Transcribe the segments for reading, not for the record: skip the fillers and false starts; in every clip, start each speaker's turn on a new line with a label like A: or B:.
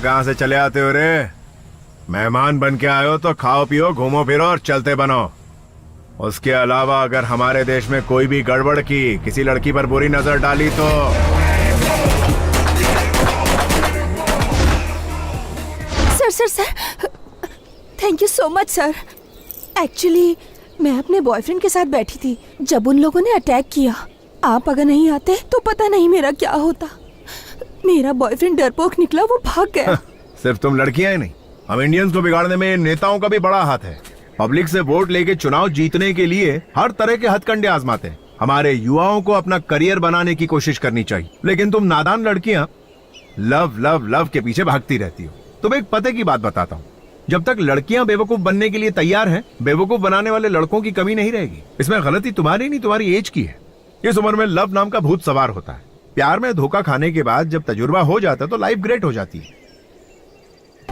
A: कहाँ से चले आते हो रे? मेहमान बन के आए हो तो खाओ पियो घूमो फिरो और चलते बनो। उसके अलावा अगर हमारे देश में कोई भी गड़बड़ की, किसी लड़की पर बुरी नजर डाली तो
B: sir thank you so much sir. Actually मैं अपने बॉयफ्रेंड के साथ बैठी थी जब उन लोगों ने अटैक किया। आप अगर नहीं आते तो पता नहीं मेरा क्या होता। मेरा बॉयफ्रेंड डरपोक निकला, वो भाग गया।
A: सिर्फ तुम लड़कियां ही नहीं, हम इंडियंस को बिगाड़ने में नेताओं का भी बड़ा हाथ है। पब्लिक से वोट लेके चुनाव जीतने के लिए हर तरह के हथकंडे आजमाते हैं। हमारे युवाओं को अपना करियर बनाने की कोशिश करनी चाहिए, लेकिन तुम नादान लड़कियां लव लव लव के पीछे भागती रहती हो। तुम एक पते की बात बताता हूँ, जब तक लड़कियां बेवकूफ बनने के लिए तैयार हैं, बेवकूफ बनाने वाले लड़कों की कमी नहीं रहेगी। इसमें गलती तुम्हारी नहीं, तुम्हारी एज की है। इस उम्र में लव नाम का भूत सवार होता है। प्यार में धोखा खाने के बाद जब तजुर्बा हो जाता है तो लाइफ ग्रेट हो जाती है।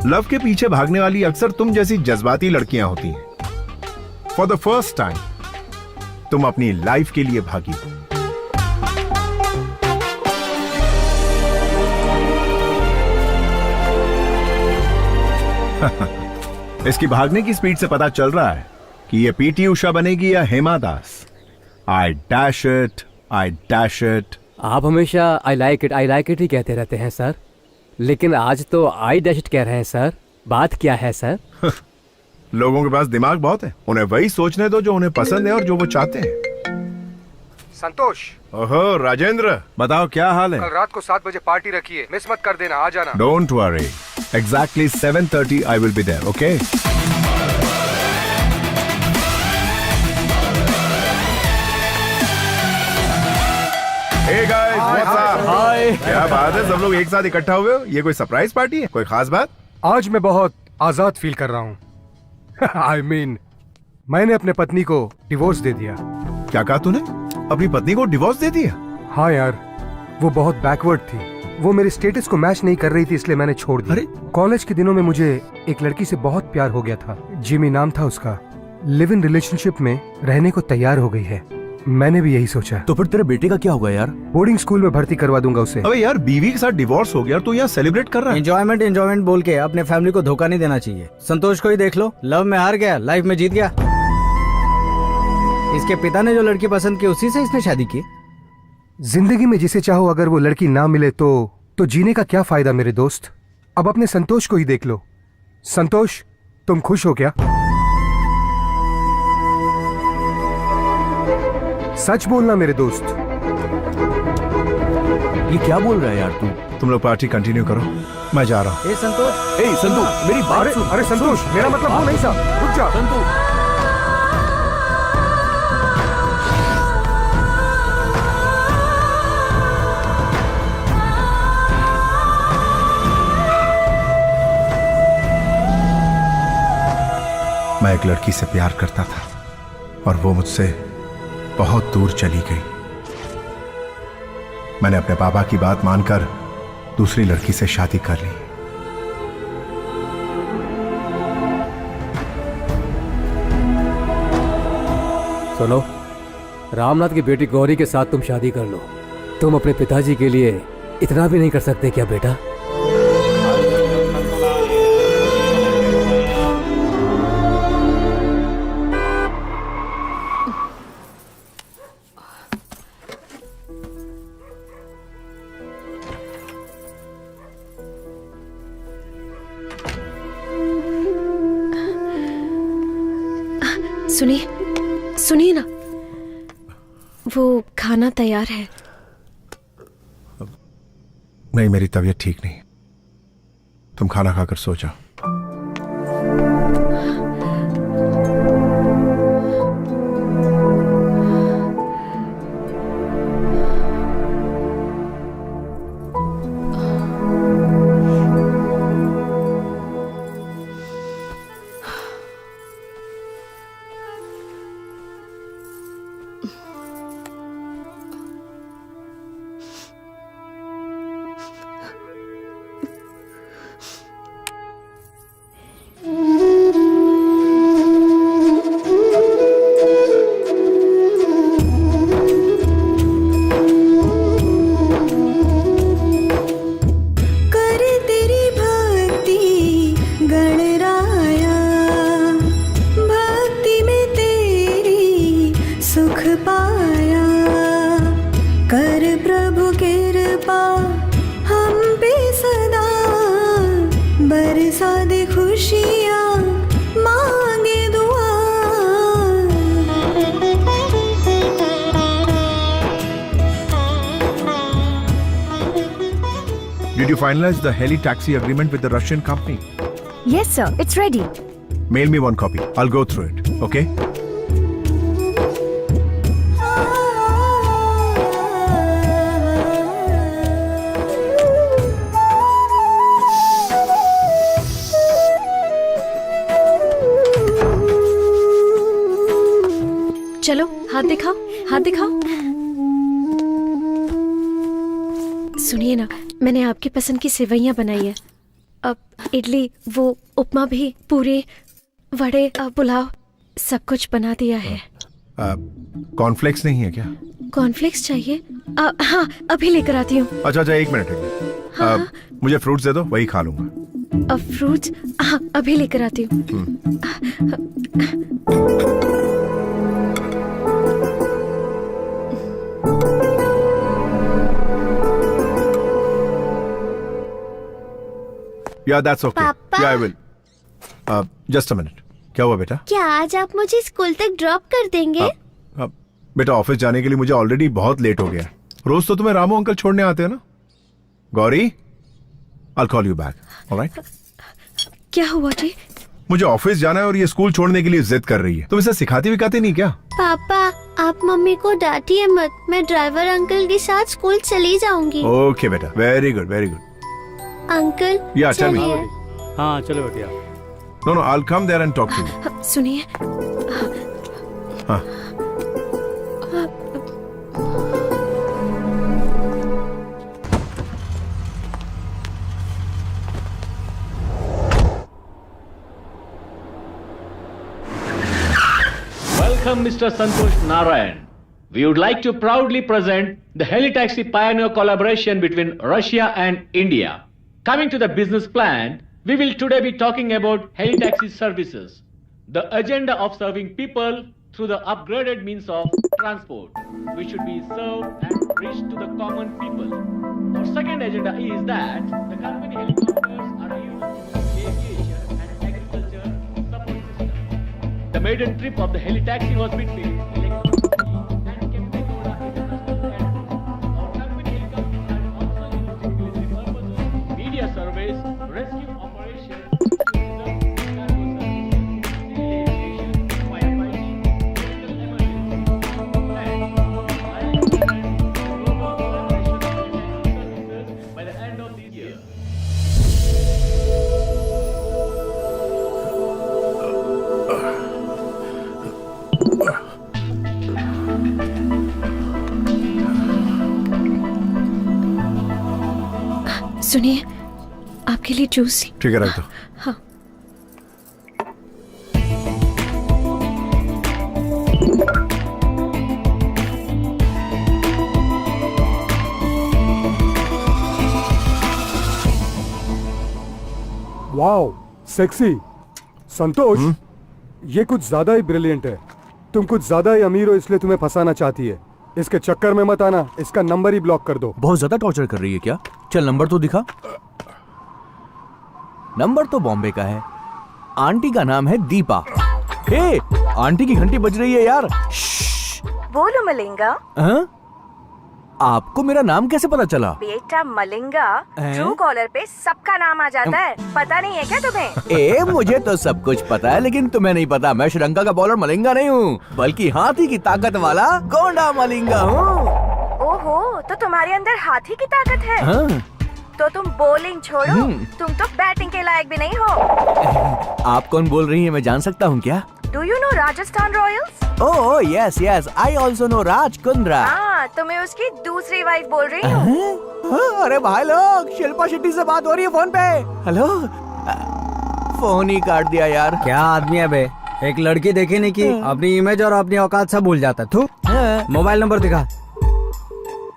A: लव के पीछे भागने वाली अक्सर तुम जैसी जज्बाती लड़कियां होती हैं। फॉर द फर्स्ट टाइम तुम अपनी लाइफ के लिए भागी हो। इसकी भागने की स्पीड से पता चल रहा है कि ये पीटी उषा बनेगी या Hema Das. I dash it, I dash it.
C: आप हमेशा आई लाइक इट ही कहते रहते हैं सर, लेकिन आज तो आई डैश इट कह रहे हैं सर। बात क्या है सर?
A: लोगों के पास दिमाग बहुत है, उन्हें वही सोचने दो जो उन्हें पसंद है और जो वो चाहते हैं।
D: संतोष।
A: ओहो राजेंद्र, बताओ क्या हाल है?
D: कल रात को 7 बजे पार्टी रखी है, मिस मत कर देना, आ जाना।
A: Don't worry, exactly 7:30 I will be there, okay? Hey guys, what's up?
C: Hi.
A: क्या बात है, सब लोग एक साथ इकट्ठा हुए हो? ये कोई सरप्राइज पार्टी है? कोई खास बात?
D: आज मैं बहुत आजाद फील कर रहा हूँ। I mean, मैंने अपने पत्नी को डिवोर्स दे दिया।
A: क्या कहा तूने? अपनी पत्नी को डिवोर्स दे दिया?
D: हाँ यार, वो बहुत बैकवर्ड थी। वो मेरे स्टेटस को मैच नहीं कर रही थी, इसलिए मैंने छोड़ दिया।
A: अरे?
D: कॉलेज के दिनों में मुझे एक लड़की से बहुत प्यार हो गया था। जिमी नाम था उसका। लिव इन रिलेशनशिप में रहने को तैयार हो गई है। मैंने भी यही सोचा।
E: तो फिर तेरे बेटे का क्या होगा यार?
D: बोर्डिंग स्कूल में भर्ती करवा दूंगा उसे।
A: अबे यार, बीवी के साथ डिवोर्स हो गया, तू यहाँ सेलिब्रेट कर रहा है?
E: एंजॉयमेंट बोल के अपने फैमिली को धोखा नहीं देना चाहिए। संतोष को ही देख लो, लव में हार गया, लाइफ में जीत गया। इसके पिता ने जो लड़की पसंद की उसी से इसने शादी की।
D: जिंदगी में जिसे चाहो अगर वो लड़की ना मिले तो जीने का क्या फायदा मेरे दोस्त? अब अपने संतोष को ही देख लो। संतोष, तुम खुश हो क्या? सच बोलना मेरे दोस्त।
E: ये क्या बोल रहा है यार तू?
A: तुम लोग पार्टी कंटिन्यू करो, मैं जा रहा हूँ।
E: ए संतोष, ए संतू, मेरी बात सुन।
D: अरे संतोष, मेरा मतलब वो नहीं था। रुक जा
E: संतू।
A: मैं एक लड़की से प्यार करता था और वो मुझसे बहुत दूर चली गई। मैंने अपने पापा की बात मानकर दूसरी लड़की से शादी कर ली।
C: सुनो, रामनाथ की बेटी गौरी के साथ तुम शादी कर लो। तुम अपने पिताजी के लिए इतना भी नहीं कर सकते क्या बेटा?
F: सुनिए सुनिए ना, वो खाना तैयार है।
A: नहीं, मेरी तबीयत ठीक नहीं। तुम खाना खाकर सो जाओ। Did you finalize the heli taxi agreement with the Russian company?
G: Yes, sir. It's ready.
A: Mail me one copy. I'll go through it. Okay?
F: चलो हाथ दिखाओ, हाथ दिखाओ। सुनिए ना, मैंने आपकी पसंद की सेवइयां बनाई है। अब इडली, वो उपमा भी, पूरे, वड़े, पुलाव, सब कुछ बना दिया है।
A: कॉर्नफ्लेक्स नहीं है क्या?
F: कॉर्नफ्लेक्स चाहिए? हाँ, अभी लेकर आती हूँ।
A: अच्छा, 1 मिनट।
F: हाँ।
A: मुझे फ्रूट्स दे दो, वही खा लूंगा।
F: फ्रूट्स? हाँ, अभी लेकर आती हूँ।
A: Yeah, that's okay.
H: पापा?
A: Yeah, I will. Just a minute. क्या हुआ बेटा?
H: क्या आज आप मुझे स्कूल तक ड्रॉप कर देंगे?
A: बेटा, ऑफिस जाने के लिए मुझे ऑलरेडी बहुत लेट हो गया। रोज तो तुम्हें रामू अंकल छोड़ने आते हैं ना। Gauri, I'll call you back. All right?
F: क्या हुआ जी?
A: मुझे ऑफिस जाना है और ये स्कूल छोड़ने के लिए जिद कर रही है। तुम इसे सिखाती विखाती नहीं क्या?
H: पापा, आप मम्मी को डांटिए मत। मैं ड्राइवर अंकल के साथ स्कूल चली जाऊंगी।
A: ओके बेटा, very good, very good.
H: Uncle,
A: Yeah, tell me.
H: चलिए।
E: हाँ चलो बेटिया।
A: No, I'll come there and talk to you.
F: सुनिए,
A: हाँ।
I: Welcome, Mr. Santosh Narayan. We would like to proudly present the Helitaxi Pioneer collaboration between Russia and India. Coming to the business plan, we will today be talking about Helitaxi services, the agenda of serving people through the upgraded means of transport, which should be served and reached to the common people. Our second agenda is that the company helicopters are used in aviation and agriculture support system. The maiden trip of the Helitaxi was between Electronic and Kempegowda International Airport. Our company helicopters are also used in military purposes, media surveys, rescue operations, cargo services, civil aviation, firefighting, medical emergency, and global collaboration services by the end of this year.
F: सुनिए, आपके लिए juice.
A: ठीक है, रख दो।
F: हाँ।
D: Wow, sexy. संतोष, ये कुछ ज्यादा ही ब्रिलियंट है। तुम कुछ ज्यादा ही अमीर हो, इसलिए तुम्हें फंसाना चाहती है। इसके चक्कर में मत आना, इसका नंबर ही ब्लॉक कर दो।
J: बहुत ज्यादा टॉर्चर कर रही है क्या? चल नंबर तो दिखा। नंबर तो बॉम्बे का है। आंटी का नाम है दीपा। हे, आंटी की घंटी बज रही है यार।
G: बोलो मलिंगा।
J: हाँ? आपको मेरा नाम कैसे पता चला?
G: बेटा मलिंगा,
J: हैं?
G: ट्रू कॉलर पे सबका नाम आ जाता है, पता नहीं है क्या तुम्हें?
J: ए, मुझे तो सब कुछ पता है, लेकिन तुम्हें नहीं पता। मैं श्रीलंका का बॉलर मलिंगा नहीं हूँ, बल्कि हाथी की ताकत वाला गोंडा मलिंगा हूँ।
G: ओहो, तो तुम्हारे अंदर हाथी की ताकत है।
J: हाँ।
G: तो तुम बॉलिंग छोड़ो, तुम तो बैटिंग के लायक भी नहीं हो।
J: आप कौन बोल रही हैं, मैं जान सकता हूँ क्या?
G: Do you know Rajasthan Royals?
J: Oh yes yes, I also know Raj Kundra.
G: हाँ, तो मैं उसकी दूसरी वाइफ बोल रही हूँ।
J: अरे भाई लोग, शिल्पा शेट्टी से बात हो रही है फोन पे। हेलो, फोन ही काट दिया यार।
E: क्या आदमी है बे, एक लड़की देखी नहीं की अपनी इमेज और अपनी औकात सब भूल जाता। तू मोबाइल नंबर दिखा।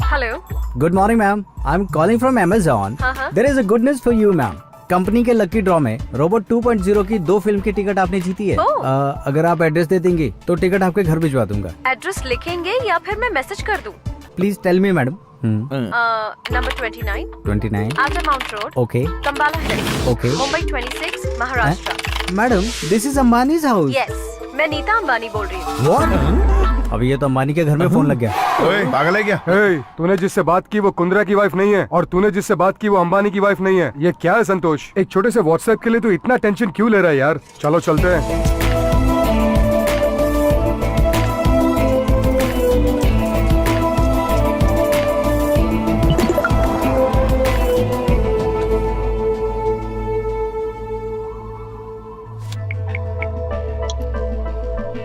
F: Hello.
E: Good morning ma'am, I am calling from Amazon. There is a good news for you ma'am. Company के लकी ड्रॉ में रोबोट 2.0 की 2 फिल्म की टिकट आपने जीती है। अगर आप एड्रेस दे देंगी तो टिकट आपके घर भिजवा दूंगा।
F: एड्रेस लिखेंगे या फिर मैं मैसेज कर दूं?
E: Please tell me madam.
F: Number 29 after mount road,
E: okay
F: Cumballa hills,
E: okay
F: Mumbai 26, Maharashtra.
E: Madam, this is Ambani's house.
F: Yes, मैं नीता अंबानी बोल रही हूँ।
E: व्हाट? अभी ये तो अंबानी के घर में फोन लग गया।
A: ओए, पागल है क्या?
D: तूने जिससे बात की वो कुंद्रा की वाइफ नहीं है, और तूने जिससे बात की वो अंबानी की वाइफ नहीं है। ये क्या है संतोष? एक छोटे से व्हाट्सएप के लिए तू इतना टेंशन क्यों ले रहा है यार? चलो चलते हैं।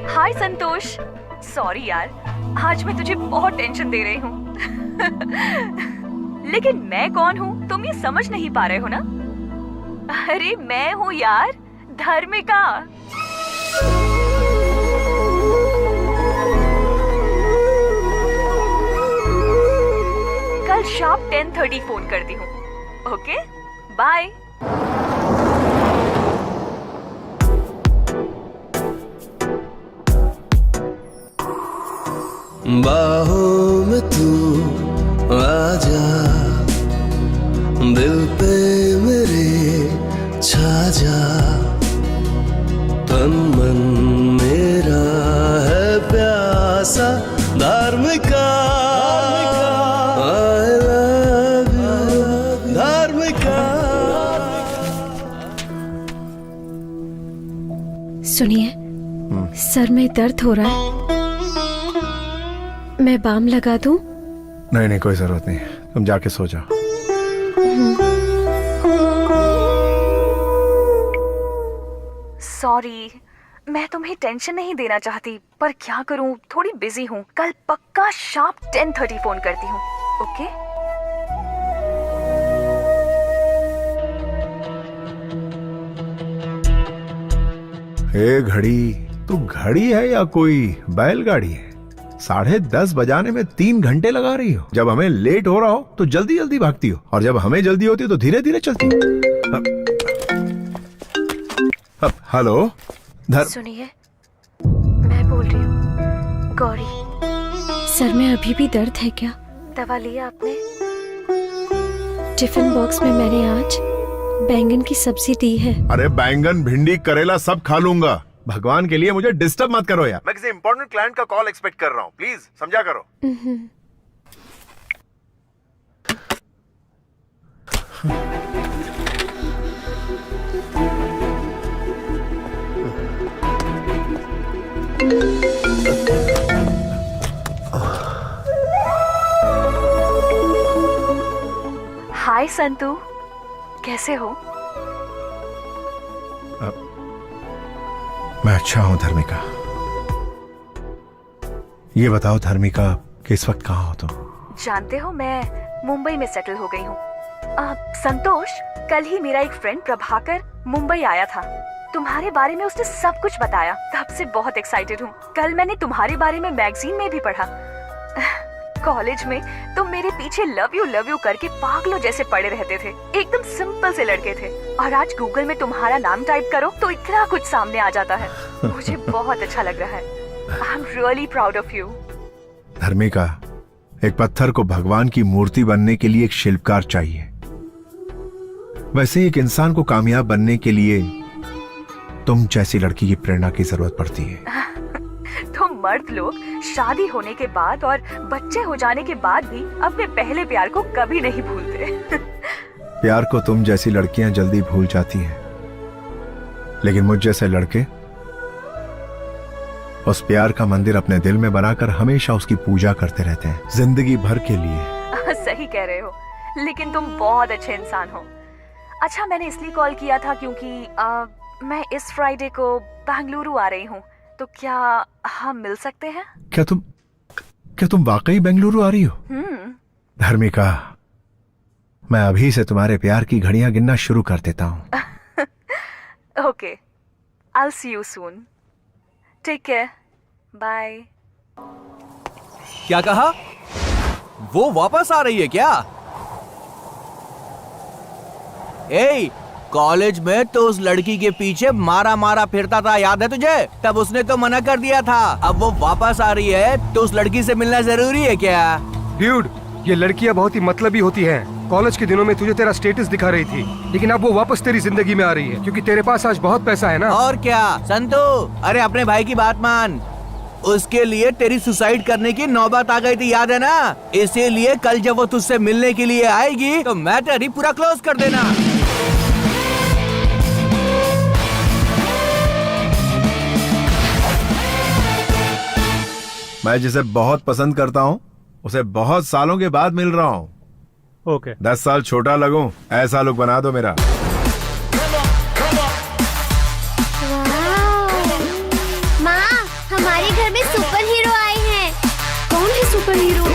G: हाय संतोष, सॉरी यार, आज मैं तुझे बहुत टेंशन दे रही हूँ। लेकिन मैं कौन हूँ तुम ये समझ नहीं पा रहे हो ना? अरे मैं हूँ यार, धर्मिका। कल शाम 10:30 फोन करती हूँ। Okay, bye.
K: बाहों में तू आजा, दिल पे मेरे छा जा, तन मन मेरा है प्यासा धार्मिका। I love you, धार्मिका।
F: सुनिए, सर में दर्द हो रहा है, मैं बाम लगा दूं?
A: नहीं नहीं, कोई जरूरत नहीं, तुम जाके सो जाओ।
G: सॉरी, मैं तुम्हें टेंशन नहीं देना चाहती, पर क्या करूं, थोड़ी बिजी हूं। कल पक्का शार्प 10:30 फोन करती हूं। ओके?
A: हे घड़ी, तू घड़ी है या कोई बैलगाड़ी है? 10:30 बजाने में 3 घंटे लगा रही हो। जब हमें लेट हो रहा हो तो जल्दी जल्दी भागती हो, और जब हमें जल्दी होती हो तो धीरे धीरे चलती हो। हेलो
F: सुनिए, मैं बोल रही हूँ गौरी। सर में अभी भी दर्द है क्या? दवा लिया आपने? टिफिन बॉक्स में मैंने आज बैंगन की सब्जी दी है।
A: अरे बैंगन, भिंडी, करेला सब खा लूंगा। भगवान के लिए मुझे डिस्टर्ब मत करो यार। मैं किसी इंपॉर्टेंट क्लाइंट का कॉल एक्सपेक्ट कर रहा हूँ, प्लीज समझा करो।
G: हाय संतू, कैसे हो?
A: मैं अच्छा हूं धर्मिका। ये बताओ धर्मिका, कि इस वक्त कहाँ हो तुम?
G: जानते हो, मैं मुंबई में सेटल हो गई हूँ। संतोष, कल ही मेरा एक फ्रेंड प्रभाकर मुंबई आया था। तुम्हारे बारे में उसने सब कुछ बताया, तब से बहुत एक्साइटेड हूँ। कल मैंने तुम्हारे बारे में मैगजीन में भी पढ़ा। कॉलेज में तुम मेरे पीछे लव यू करके पागलों जैसे पड़े रहते थे। एकदम सिंपल से लड़के थे, और आज गूगल में तुम्हारा नाम टाइप करो तो इतना कुछ सामने आ जाता है। मुझे बहुत अच्छा लग रहा है। I am really proud of you.
A: Dharmika, एक पत्थर को भगवान की मूर्ति बनने के लिए एक शिल्पकार चाहिए। वैसे एक इंसान को कामयाब बनने के लिए तुम जैसी लड़की की प्रेरणा की जरूरत पड़ती है।
G: तो मर्द लोग शादी होने के बाद और बच्चे हो जाने के बाद भी अपने पहले प्यार को कभी नहीं भूलते।
A: प्यार को तुम जैसी लड़कियां जल्दी भूल जाती हैं, लेकिन मुझ जैसे लड़के उस प्यार का मंदिर अपने दिल में बनाकर हमेशा उसकी पूजा करते रहते हैं, जिंदगी भर के लिए।
G: सही कह रहे हो, लेकिन तुम बहुत अच्छे इंसान हो। अच्छा, मैंने इसलिए कॉल किया था क्योंकि मैं इस फ्राइडे को बेंगलुरु आ रही हूँ, तो क्या हम मिल सकते हैं?
A: क्या तुम वाकई बेंगलुरु आ रही हो? धर्मिका, मैं अभी से तुम्हारे प्यार की घड़ियां गिनना शुरू कर देता हूँ।
G: Okay, I see you soon. Take care, bye.
J: क्या कहा? वो वापस आ रही है क्या? ए, कॉलेज में तो उस लड़की के पीछे मारा फिरता था, याद है तुझे? तब उसने तो मना कर दिया था। अब वो वापस आ रही है तो उस लड़की से मिलना जरूरी है क्या?
D: ड्यूड, ये लड़कियां बहुत ही मतलबी होती हैं। कॉलेज के दिनों में तुझे तेरा स्टेटस दिखा रही थी, लेकिन अब वो वापस तेरी जिंदगी में आ रही है क्योंकि तेरे पास आज बहुत पैसा है ना।
J: और क्या संतु, अरे अपने भाई की बात मान। उसके लिए तेरी सुसाइड करने की नौबत आ गई थी, याद है ना? इसीलिए कल जब वो तुझसे मिलने के लिए आएगी तो मैटर ही पूरा क्लोज कर देना।
A: मैं जिसे बहुत पसंद करता हूँ उसे बहुत सालों के बाद मिल रहा हूँ।
L: ओके।
A: 10 साल छोटा लगूं, ऐसा लुक बना दो मेरा।
H: माँ, हमारे घर में सुपर हीरो आए हैं।
F: कौन है सुपर हीरो?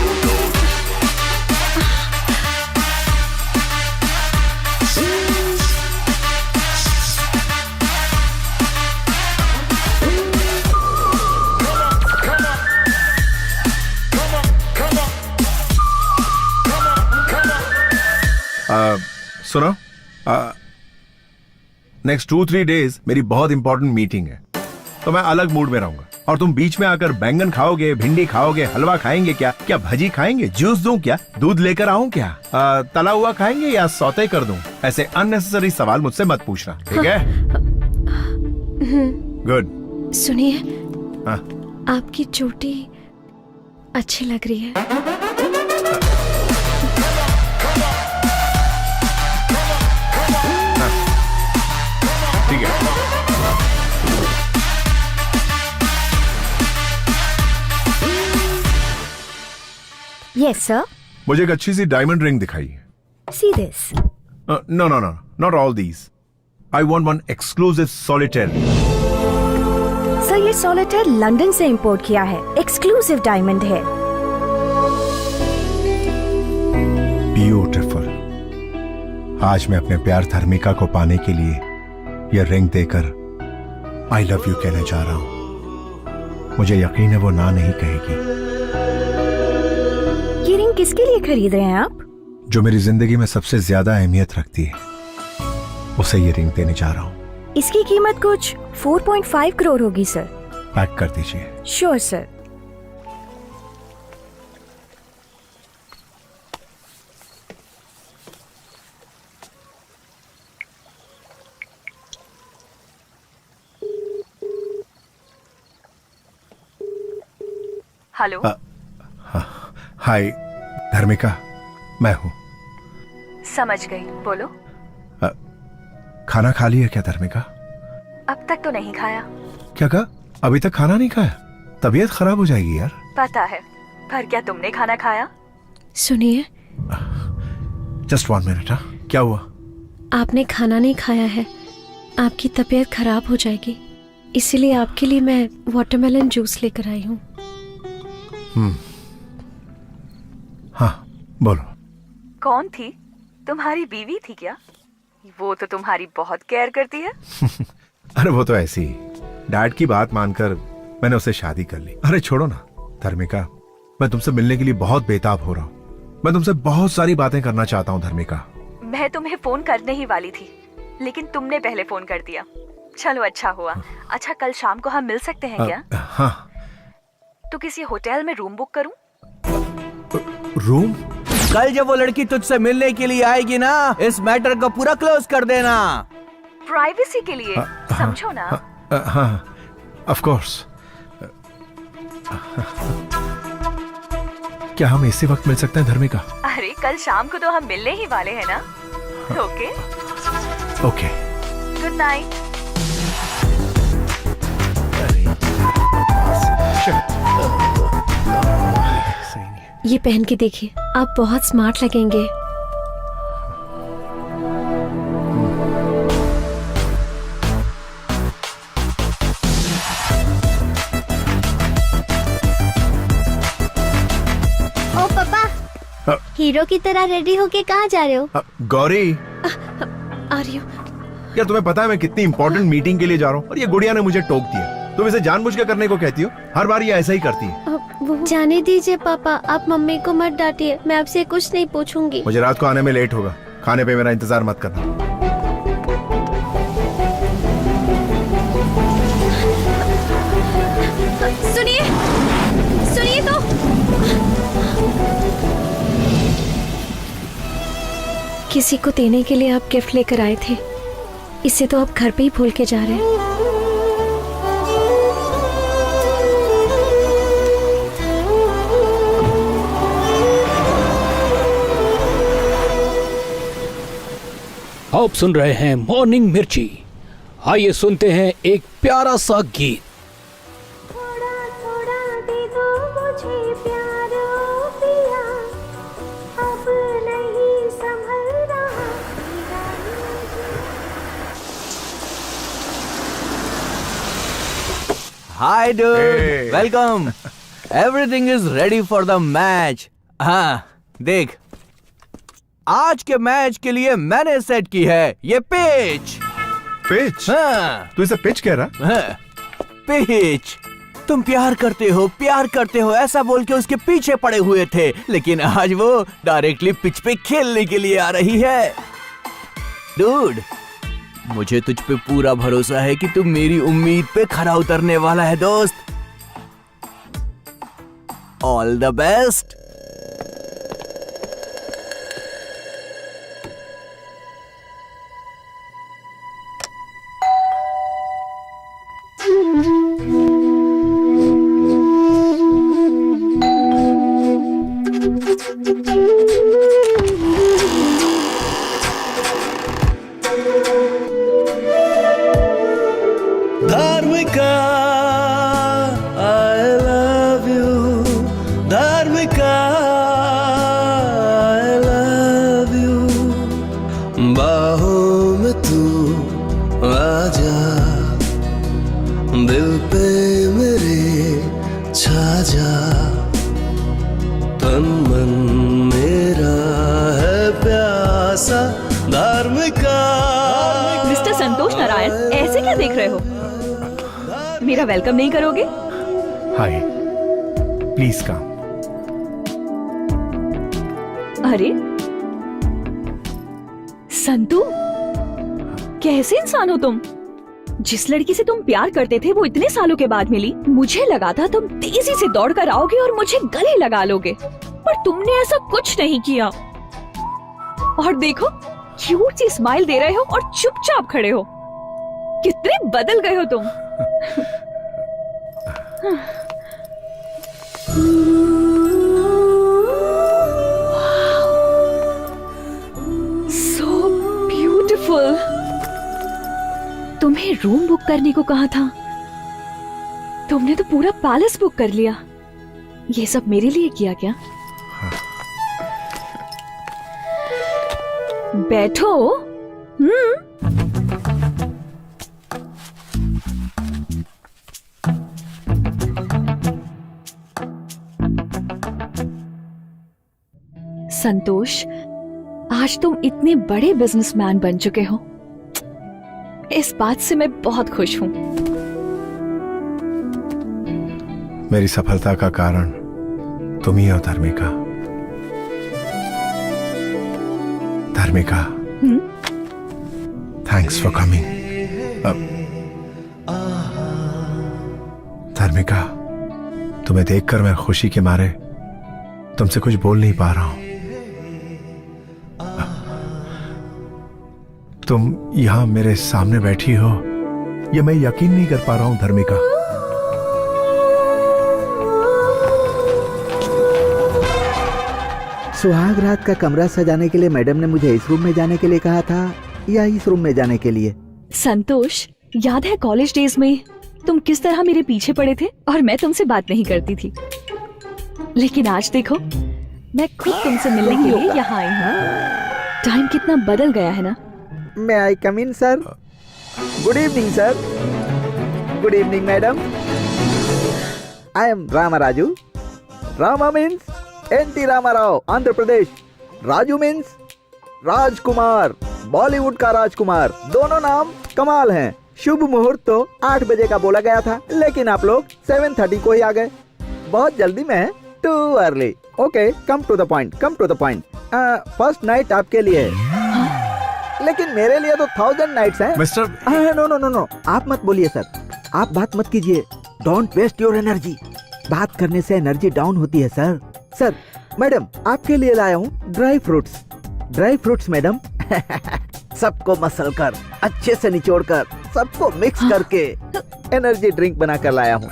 A: सुनो, नेक्स्ट 2-3 डेज मेरी बहुत इंपॉर्टेंट मीटिंग है, तो मैं अलग मूड में रहूंगा। और तुम बीच में आकर बैंगन खाओगे, भिंडी खाओगे, हलवा खाएंगे क्या भजी खाएंगे, जूस दूं क्या, दूध लेकर आऊं क्या, तला हुआ खाएंगे या सौते कर दूं? ऐसे अननेसेसरी सवाल मुझसे मत पूछना, ठीक है? गुड।
F: सुनिए,
A: हाँ।
F: आपकी चोटी अच्छी लग रही है।
A: ठीक है।
H: Yes sir.
A: मुझे एक अच्छी सी डायमंड रिंग दिखाइए।
H: See this.
A: No, not all these. I want one exclusive solitaire.
H: Sir, ये सॉलिटेयर लंदन से इंपोर्ट किया है, एक्सक्लूसिव डायमंड है।
A: ब्यूटीफुल। आज मैं अपने प्यार धर्मिका को पाने के लिए यह रिंग देकर आई लव यू कहने जा रहा हूं। मुझे यकीन है वो ना नहीं कहेगी।
H: ये रिंग किसके लिए खरीद रहे हैं आप?
A: जो मेरी जिंदगी में सबसे ज्यादा अहमियत रखती है, उसे ये रिंग देने जा रहा हूं।
H: इसकी कीमत कुछ 4.5 करोड़ होगी सर।
A: पैक कर दीजिए।
H: Sure sir.
G: हेलो।
A: हाय धर्मिका, मैं हूं।
G: समझ गई, बोलो।
A: खाना खा लिया क्या धर्मिका?
G: अब तक तो नहीं खाया।
A: क्या कहा? अभी तक खाना नहीं खाया? तबीयत खराब हो जाएगी यार।
G: पता है, पर क्या तुमने खाना खाया?
F: सुनिए,
A: जस्ट 1 मिनट। हाँ, क्या हुआ?
F: आपने खाना नहीं खाया है, आपकी तबीयत खराब हो जाएगी, इसीलिए आपके लिए मैं वाटरमेलन जूस लेकर आई हूँ।
A: हाँ, बोलो।
G: कौन थी? तुम्हारी बीवी थी क्या? वो तो तुम्हारी बहुत केयर करती है।
A: अरे वो तो ऐसी ही, डैड की बात मानकर मैंने उससे शादी कर ली। अरे छोड़ो ना धर्मिका, मैं तुमसे मिलने के लिए बहुत बेताब हो रहा हूँ। मैं तुमसे बहुत सारी बातें करना चाहता हूँ धर्मिका।
G: मैं तुम्हें फोन करने ही वाली थी, लेकिन तुमने पहले फोन कर दिया। चलो अच्छा हुआ। अच्छा, कल शाम को हम मिल सकते हैं क्या?
A: हाँ।
G: तो किसी होटल में रूम बुक करूं?
A: रूम?
J: कल जब वो लड़की तुझसे मिलने के लिए आएगी ना, इस मैटर को पूरा क्लोज कर देना।
G: प्राइवेसी के लिए समझो ना।
A: हाँ, ऑफ कोर्स। क्या हम इसी वक्त मिल सकते हैं धर्मिका?
G: अरे कल शाम को तो हम मिलने ही वाले हैं ना। Okay
A: okay,
G: good night.
F: ये पहन के देखिए, आप बहुत स्मार्ट लगेंगे।
H: ओ पापा, हीरो की तरह रेडी होके कहाँ जा रहे हो?
A: गौरी,
F: आ रही हूँ।
A: क्या तुम्हें पता है मैं कितनी इंपॉर्टेंट मीटिंग के लिए जा रहा हूँ और ये गुड़िया ने मुझे टोक दिया? तुम इसे जानबूझ के करने को कहती हो, हर बार ये ऐसा ही करती है।
H: जाने दीजिए पापा, आप मम्मी को मत डांटिए, मैं आपसे कुछ नहीं पूछूंगी।
A: मुझे रात को आने में लेट होगा, खाने पे मेरा इंतजार मत करना।
F: सुनिए, सुनिए तो। किसी को देने के लिए आप गिफ्ट लेकर आए थे, इसे तो आप घर पे ही भूल के जा रहे हैं।
L: आप सुन रहे हैं मॉर्निंग मिर्ची। आइए सुनते हैं एक प्यारा सा गीत।
H: थोड़ा थोड़ा दे दो मुझे प्यार ओ पिया, अब नहीं संभल रहा
J: hi dude,
A: Hey.
J: Welcome. Everything is ready for the match. हाँ देख, आज के मैच के लिए मैंने सेट की है ये पिच।
A: पिच?
J: हाँ,
A: तू इसे पिच कह रहा?
J: हाँ, पिच। तुम प्यार करते हो ऐसा बोल के उसके पीछे पड़े हुए थे, लेकिन आज वो डायरेक्टली पिच पे खेलने के लिए आ रही है। डूड, मुझे तुझ पे पूरा भरोसा है कि तू मेरी उम्मीद पे खरा उतरने वाला है दोस्त। All the best.
K: Dharmika, I love you, Dharmika, I love you, बाहों में तू आजा, दिल पे मेरे छा जा, तन मन मेरा है प्यासा, धार्मिका।
G: मिस्टर संतोष नारायण, ऐसे क्या देख रहे हो? मेरा वेलकम नहीं करोगे?
A: हाय, प्लीज कम।
G: अरे संतू, कैसे इंसान हो तुम? जिस लड़की से तुम प्यार करते थे वो इतने सालों के बाद मिली। मुझे लगा था तुम तेजी से दौड़कर आओगे और मुझे गले लगा लोगे, पर तुमने ऐसा कुछ नहीं किया। और देखो, क्यूट सी स्माइल दे रहे हो और चुपचाप खड़े हो। कितने बदल गए हो तुम। So beautiful। तुम्हें रूम बुक करने को कहा था, तुमने तो पूरा पैलेस बुक कर लिया। ये सब मेरे लिए किया क्या? बैठो। संतोष, आज तुम इतने बड़े बिजनेसमैन बन चुके हो, इस बात से मैं बहुत खुश हूँ।
A: मेरी सफलता का कारण तुम ही हो धर्मिका। धर्मिका, थैंक्स फॉर कमिंग। धर्मिका, तुम्हें देखकर मैं खुशी के मारे तुमसे कुछ बोल नहीं पा रहा हूं। तुम यहाँ मेरे सामने बैठी हो, ये मैं यकीन नहीं कर पा रहा हूँ धर्मिका।
M: सुहाग रात का कमरा सजाने के लिए मैडम ने मुझे इस रूम में जाने के लिए कहा था या इस रूम में जाने के लिए?
G: संतोष, याद है कॉलेज डेज में तुम किस तरह मेरे पीछे पड़े थे और मैं तुमसे बात नहीं करती थी, लेकिन आज देखो मैं खुद तुमसे मिलने के लिए यहाँ आई हूँ। टाइम कितना बदल गया है ना।
M: May I come in, sir? Good evening, sir. Good evening, madam. I am Rama Raju. Rama means N.T. Rama Rao, Andhra Pradesh. Raju means राजकुमार, बॉलीवुड का राजकुमार। दोनों नाम कमाल हैं। शुभ मुहूर्त तो 8 बजे का बोला गया था, लेकिन आप लोग 7:30 को ही आ गए। बहुत जल्दी में है, too early. Okay, come to the point, come to the point. First night आपके लिए है, लेकिन मेरे लिए तो 1000 नाइट्स हैं।
A: Mister
M: no no no no, आप मत बोलिए सर, आप बात मत कीजिए। Don't waste your energy. बात करने से एनर्जी डाउन होती है सर। सर, मैडम आपके लिए लाया हूँ dry fruits. Dry fruits madam सबको मसल कर, अच्छे से निचोड़ कर, सबको मिक्स करके एनर्जी ड्रिंक बना कर लाया हूँ।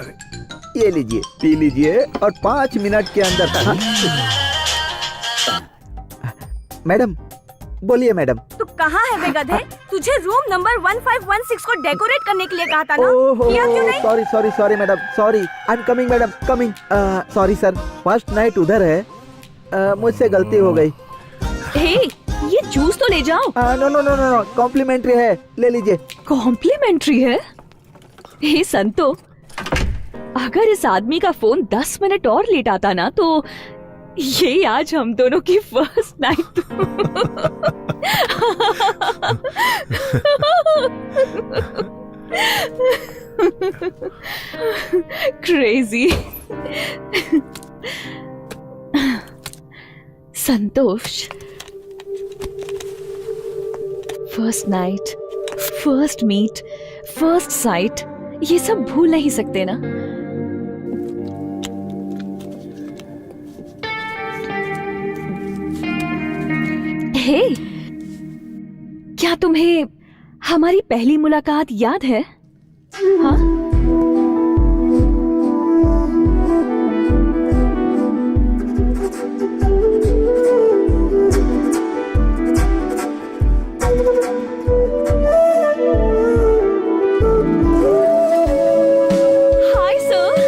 M: ये लीजिए, पी लीजिए और 5 मिनट के अंदर। मैडम बोलिए मैडम।
B: तू कहाँ है बे गधे? तुझे रूम नंबर 1516 को डेकोरेट करने के लिए कहा था ना? किया क्यों नहीं?
M: Sorry sorry sorry madam, sorry. I am coming madam, coming. Sorry sir, first night उधर है, मुझसे गलती हो गई।
G: हे, ये जूस तो ले जाओ।
M: No no no no, complimentary है, ले लीजिए।
G: कॉम्प्लीमेंट्री है? हे संतो, अगर इस आदमी का फोन 10 मिनट और लेट आता ना तो ये आज हम दोनों की first night. Crazy. Santosh, first night, first meet, first sight, ये सब भूल नहीं सकते ना। हे, क्या तुम्हें हमारी पहली मुलाकात याद है? हाँ? Hi sir.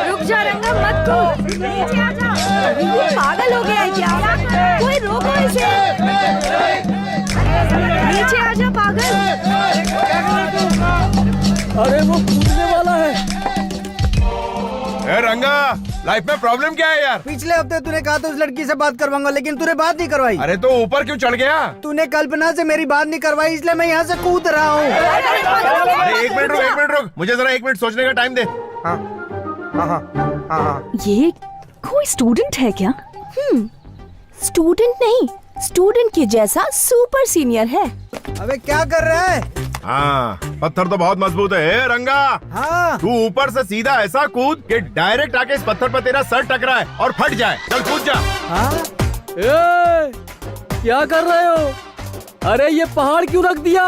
G: रुक जा रंगा, मत कूद। नीचे आ जा। ये पागल हो गया है क्या? कोई रोको इसे। नीचे आ जा पागल।
C: अरे वो कूदने वाला है।
A: ए रंगा, लाइफ में प्रॉब्लम क्या है यार?
E: पिछले हफ्ते तूने कहा था उस लड़की से बात करवाऊंगा, लेकिन तूने बात नहीं करवाई।
A: अरे तो ऊपर क्यों चढ़ गया?
E: तूने कल्पना से मेरी बात नहीं करवाई, इसलिए मैं यहाँ से कूद रहा हूँ।
A: अरे एक मिनट रुक, मुझे जरा 1 मिनट सोचने का टाइम दे।
G: ये कोई स्टूडेंट है क्या?
B: स्टूडेंट नहीं, स्टूडेंट के जैसा सुपर सीनियर है।
E: अबे क्या कर रहा है?
A: हाँ, पत्थर तो बहुत मजबूत है। ए, रंगा,
E: हाँ,
A: तू ऊपर से सीधा ऐसा कूद कि डायरेक्ट आके इस पत्थर पर तेरा सर टकराए और फट जाए। चल कूद जा।
E: हाँ?
C: ए, क्या कर रहे हो? अरे ये पहाड़ क्यों रख दिया?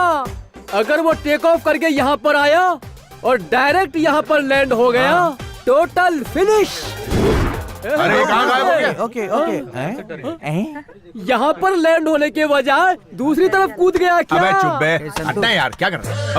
C: अगर वो टेक ऑफ करके यहाँ पर आया और डायरेक्ट यहाँ पर लैंड हो गया, टोटल फिनिश।
A: अरे कहाँ गायब हो गया?
J: Okay okay.
C: यहाँ पर लैंड होने के बजाय दूसरी तरफ कूद गया क्या?
A: अबे चुप बे, हटना यार, क्या कर रहा है?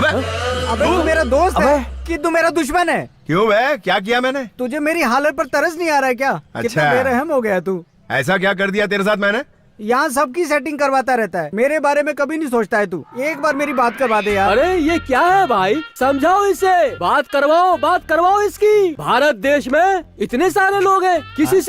E: अबे तू मेरा दोस्त है कि तू मेरा दुश्मन है?
A: क्यों बे, क्या किया मैंने?
E: तुझे मेरी हालत पर तरस नहीं आ रहा है क्या? कितना बेरहम हो गया तू।
A: ऐसा क्या कर दिया तेरे साथ मैंने?
E: यहाँ सबकी सेटिंग करवाता रहता है, मेरे बारे में कभी नहीं सोचता है तू। एक बार मेरी बात करवा दे यार।
C: अरे ये क्या है भाई, समझाओ इसे। बात करवाओ इसकी। भारत देश में इतने सारे लोग हैं, किसी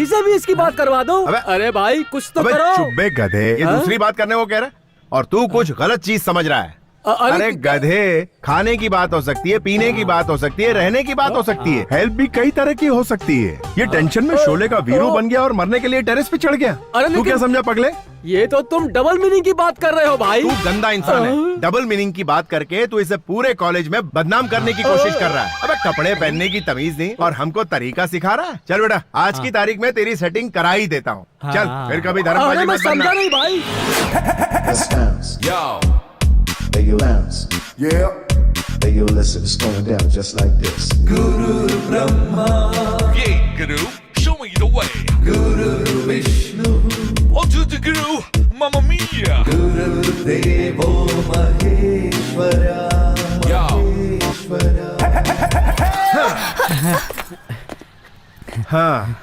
C: से भी इसकी बात करवा दो। अरे भाई कुछ तो करो।
A: चुप बे गधे, ये दूसरी बात करने को कह रहा है और तू कुछ गलत चीज समझ रहा है। अरे गधे, खाने की बात हो सकती है, पीने की बात हो सकती है, रहने की बात हो सकती है, हेल्प भी कई तरह की हो सकती है। ये टेंशन में शोले का वीरू बन गया और मरने के लिए टेरेस पे चढ़ गया। तू क्या समझा पगले?
C: ये तो तुम डबल मीनिंग की बात कर रहे हो भाई।
A: तू गंदा इंसान है। डबल मीनिंग की बात करके तू इसे पूरे कॉलेज में बदनाम करने की कोशिश कर रहा है। अबे कपड़े पहनने की तमीज नहीं और हमको तरीका सिखा रहा है। चल बेटा, आज की तारीख में तेरी सेटिंग करा ही देता हूँ। चल फिर कभी धर्मबाजी मत करना।
C: समझा नहीं भाई।
K: Let's bounce. Yo. Make you bounce. Yeah. Make you listen. It's going down just like this. Guru Brahma.
N: Yeah, Guru. Show me the way.
K: Guru Vishnu.
N: On to the Guru. Mamma mia.
K: Guru Devo Maheshwara.
N: Yo.
K: Maheshwara.
A: हाँ,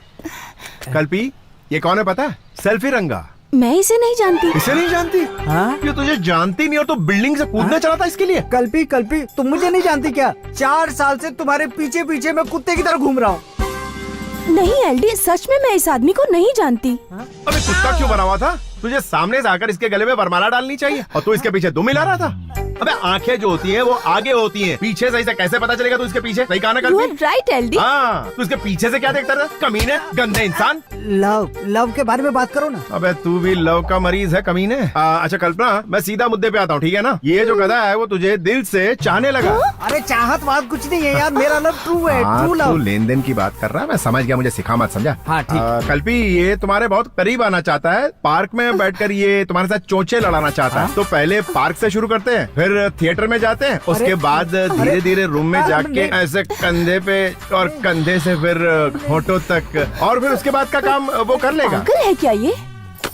A: कल्पी, ये कौन है पता है? Selfie रंगा।
B: मैं इसे नहीं जानती।
A: इसे नहीं जानती?
E: हाँ?
A: ये तुझे जानती नहीं और तो बिल्डिंग से कूदने चला था इसके लिए।
E: कल्पी कल्पी, तुम मुझे नहीं जानती क्या? 4 साल से तुम्हारे पीछे पीछे मैं कुत्ते की तरह घूम रहा हूँ।
B: नहीं एलडी, सच में मैं इस आदमी को नहीं जानती।
A: अबे कुत्ता क्यों बना हुआ था? तुझे सामने से आकर इसके गले में वरमाला डालनी चाहिए और तू इसके पीछे दुम मिला रहा था। अबे आंखें जो होती हैं वो आगे होती हैं, पीछे से इसे कैसे पता चलेगा तू इसके पीछे? सही कहा ना
B: you
A: Kalpi?
B: Are right LD.
A: हाँ, तू इसके पीछे से क्या देखता था? कमीने, गंदे इंसान।
E: लव के बारे में बात करो ना।
A: अबे तू भी लव का मरीज है कमीने। अच्छा कल्पना, मैं सीधा मुद्दे पे आता हूँ, ठीक है ना? ये जो गधा है वो तुझे दिल से चाहने लगा।
E: अरे चाहत बात कुछ नहीं है यार, मेरा लव ट्रू है, ट्रू
A: तू
E: लव।
A: लेन देन की बात कर रहा है, मैं समझ गया, मुझे सिखा मत, समझा?
E: हाँ, ठीक।
A: कल्पी, ये तुम्हारे बहुत करीब आना चाहता है। पार्क में बैठकर ये तुम्हारे साथ चोंचे लड़ाना चाहता है। तो पहले पार्क से शुरू करते हैं, फिर थिएटर में जाते हैं, उसके बाद धीरे धीरे रूम में जाके ऐसे कंधे पे और कंधे से फिर होठों तक, और फिर उसके बाद का काम वो कर लेगा।
B: पागल है क्या ये?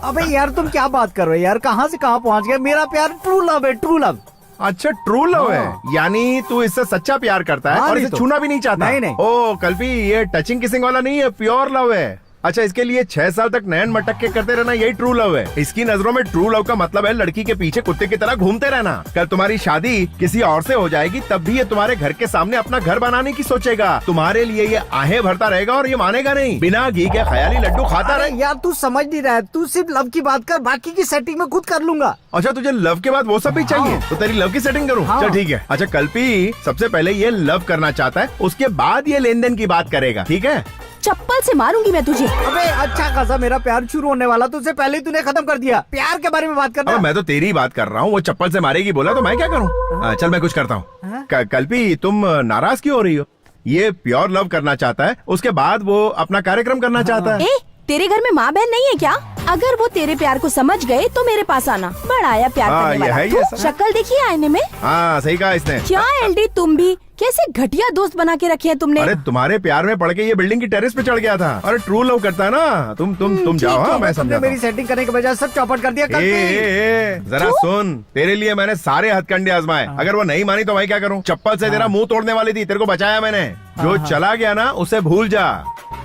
E: अबे यार तुम क्या बात कर रहे हो यार, कहाँ से कहाँ पहुँच गए? मेरा प्यार ट्रू लव है, ट्रू लव।
A: अच्छा, ट्रू लव है, यानी तू इससे सच्चा प्यार करता है और इसे छूना भी नहीं चाहता।
E: नहीं।
A: ओ कल्पी, ये टचिंग किसिंग वाला नहीं है, प्योर लव है। अच्छा, इसके लिए 6 साल तक नैन मटक के करते रहना, यही ट्रू लव है। इसकी नजरों में ट्रू लव का मतलब है लड़की के पीछे कुत्ते की तरह घूमते रहना। कल तुम्हारी शादी किसी और से हो जाएगी तब भी ये तुम्हारे घर के सामने अपना घर बनाने की सोचेगा। तुम्हारे लिए ये आहें भरता रहेगा और ये मानेगा नहीं। बिना घी के ख्याली लड्डू खाता रहे।
E: यार तू समझ नहीं रहा है, तू सिर्फ लव की बात कर, बाकी की सेटिंग में खुद कर लूंगा।
A: अच्छा, तुझे लव के बाद वो सब भी चाहिए? तो तेरी लव की सेटिंग करूं? चल ठीक है। अच्छा कल्पी, सबसे पहले ये लव करना चाहता है, उसके बाद ये लेन देन की बात करेगा, ठीक है?
B: चप्पल से मारूंगी मैं तुझे।
E: अबे अच्छा खासा मेरा प्यार शुरू होने वाला, तो उससे पहले ही तूने खत्म कर दिया। प्यार के बारे में बात करना।
A: मैं तो तेरी बात कर रहा हूँ, वो चप्पल से मारेगी बोला तो मैं क्या करूँ? चल मैं कुछ करता हूँ। कल्पी, तुम नाराज क्यों हो रही हो? ये प्योर लव करना चाहता है, उसके बाद वो अपना कार्यक्रम करना चाहता है।
B: तेरे घर में माँ बहन नहीं है क्या? अगर वो तेरे प्यार को समझ गए तो मेरे पास आना। बड़ा आया प्यार करने वाला।
A: ये है,
B: शक्ल देखिए आईने में।
A: हाँ सही कहा इसने।
B: क्या एलडी, तुम भी कैसे घटिया दोस्त बना के रखे हैं तुमने?
A: अरे तुम्हारे प्यार में पड़ के ये बिल्डिंग की टेरेस पे चढ़ गया था। अरे ट्रू लव करता है ना। तुम जाओ। हाँ, मैं समझा।
E: मेरी सेटिंग करने के बजाय सब चौपट कर दिया।
A: जरा सुन, तेरे लिए मैंने सारे हथकंडे आजमाए। अगर वो नहीं मानी तो मैं क्या करूँ? चप्पल से तेरा मुंह तोड़ने वाली थी, तेरे को बचाया मैंने। जो चला गया ना उसे भूल जा।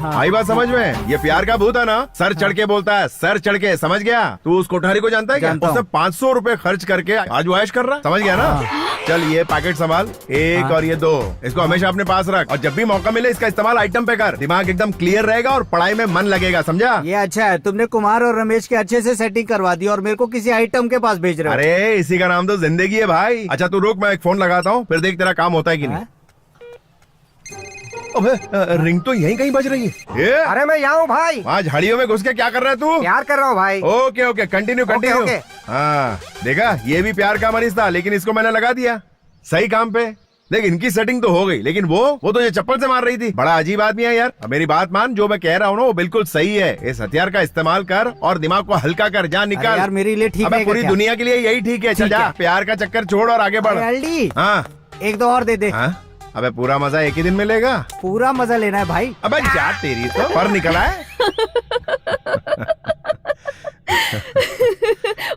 A: आई बात समझ में? ये प्यार का भूत है ना, सर चढ़ के बोलता है, सर चढ़ के, समझ गया? तू उस कोठारी को जानता है क्या? उसने 500 रुपए खर्च करके आज वो ऐश कर रहा, समझ गया ना? चल ये पैकेट संभाल, 1 और ये 2, इसको हमेशा अपने पास रख और जब भी मौका मिले इसका इस्तेमाल आइटम पे कर। दिमाग एकदम क्लियर रहेगा और पढ़ाई में मन लगेगा, समझा?
E: ये अच्छा है, तुमने कुमार और रमेश के अच्छे से सेटिंग करवा दी और मेरे को किसी आइटम के पास भेज रहे हो।
A: अरे इसी का नाम तो जिंदगी है भाई। अच्छा तू रुक, मैं एक फोन लगाता हूँ, फिर देख तेरा काम होता है कि नहीं। अबे रिंग तो यहीं कहीं बज रही है।
E: अरे मैं यहाँ हूँ भाई।
A: वहाँ झाड़ियों में घुस के क्या कर रहा है तू?
E: प्यार कर रहा हूँ भाई।
A: Okay continue. हाँ देखा, ये भी प्यार का मरीज था, लेकिन इसको मैंने लगा दिया सही काम पे। देख इनकी सेटिंग तो हो गई, लेकिन वो तो ये चप्पल से मार रही थी। बड़ा अजीब आदमी है यार। अब मेरी बात मान, जो मैं कह रहा हूँ ना वो बिल्कुल सही है। इस हथियार का इस्तेमाल कर और दिमाग को हल्का कर, जा निकाल।
E: यार मेरे लिए ठीक है।
A: पूरी दुनिया के लिए यही ठीक है। चल जा, प्यार का चक्कर छोड़ और आगे बढ़। हाँ
E: 1-2 और दे दे।
A: अबे पूरा मजा एक ही दिन मिलेगा।
E: पूरा मजा लेना है भाई।
A: अबे जा, तेरी तो पर निकला है।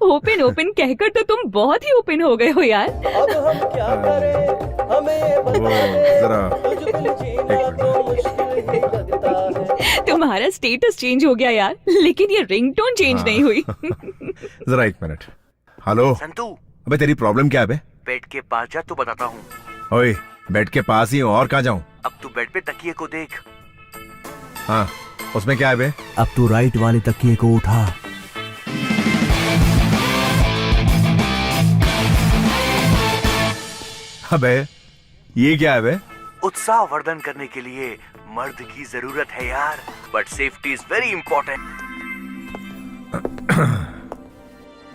G: ओपन कहकर तो तुम बहुत ही ओपन हो गए हो यार।
C: अब हम क्या करें, हमें
G: तुम्हारा स्टेटस चेंज हो गया यार, लेकिन ये रिंगटोन चेंज नहीं हुई।
A: जरा 1 मिनट। हेलो
J: संतू,
A: अबे तेरी प्रॉब्लम क्या है बे?
J: बेड के पास जा तो बताता हूँ।
A: ओए बेड के पास ही हूँ, और कहाँ जाऊँ?
J: अब तू बेड पे तकिए को देख।
A: हाँ उसमें क्या है बे?
J: अब तू राइट वाले तकिए को उठा।
A: अबे ये क्या है बे?
J: उत्साह वर्धन करने के लिए मर्द की जरूरत है यार, but safety is very important.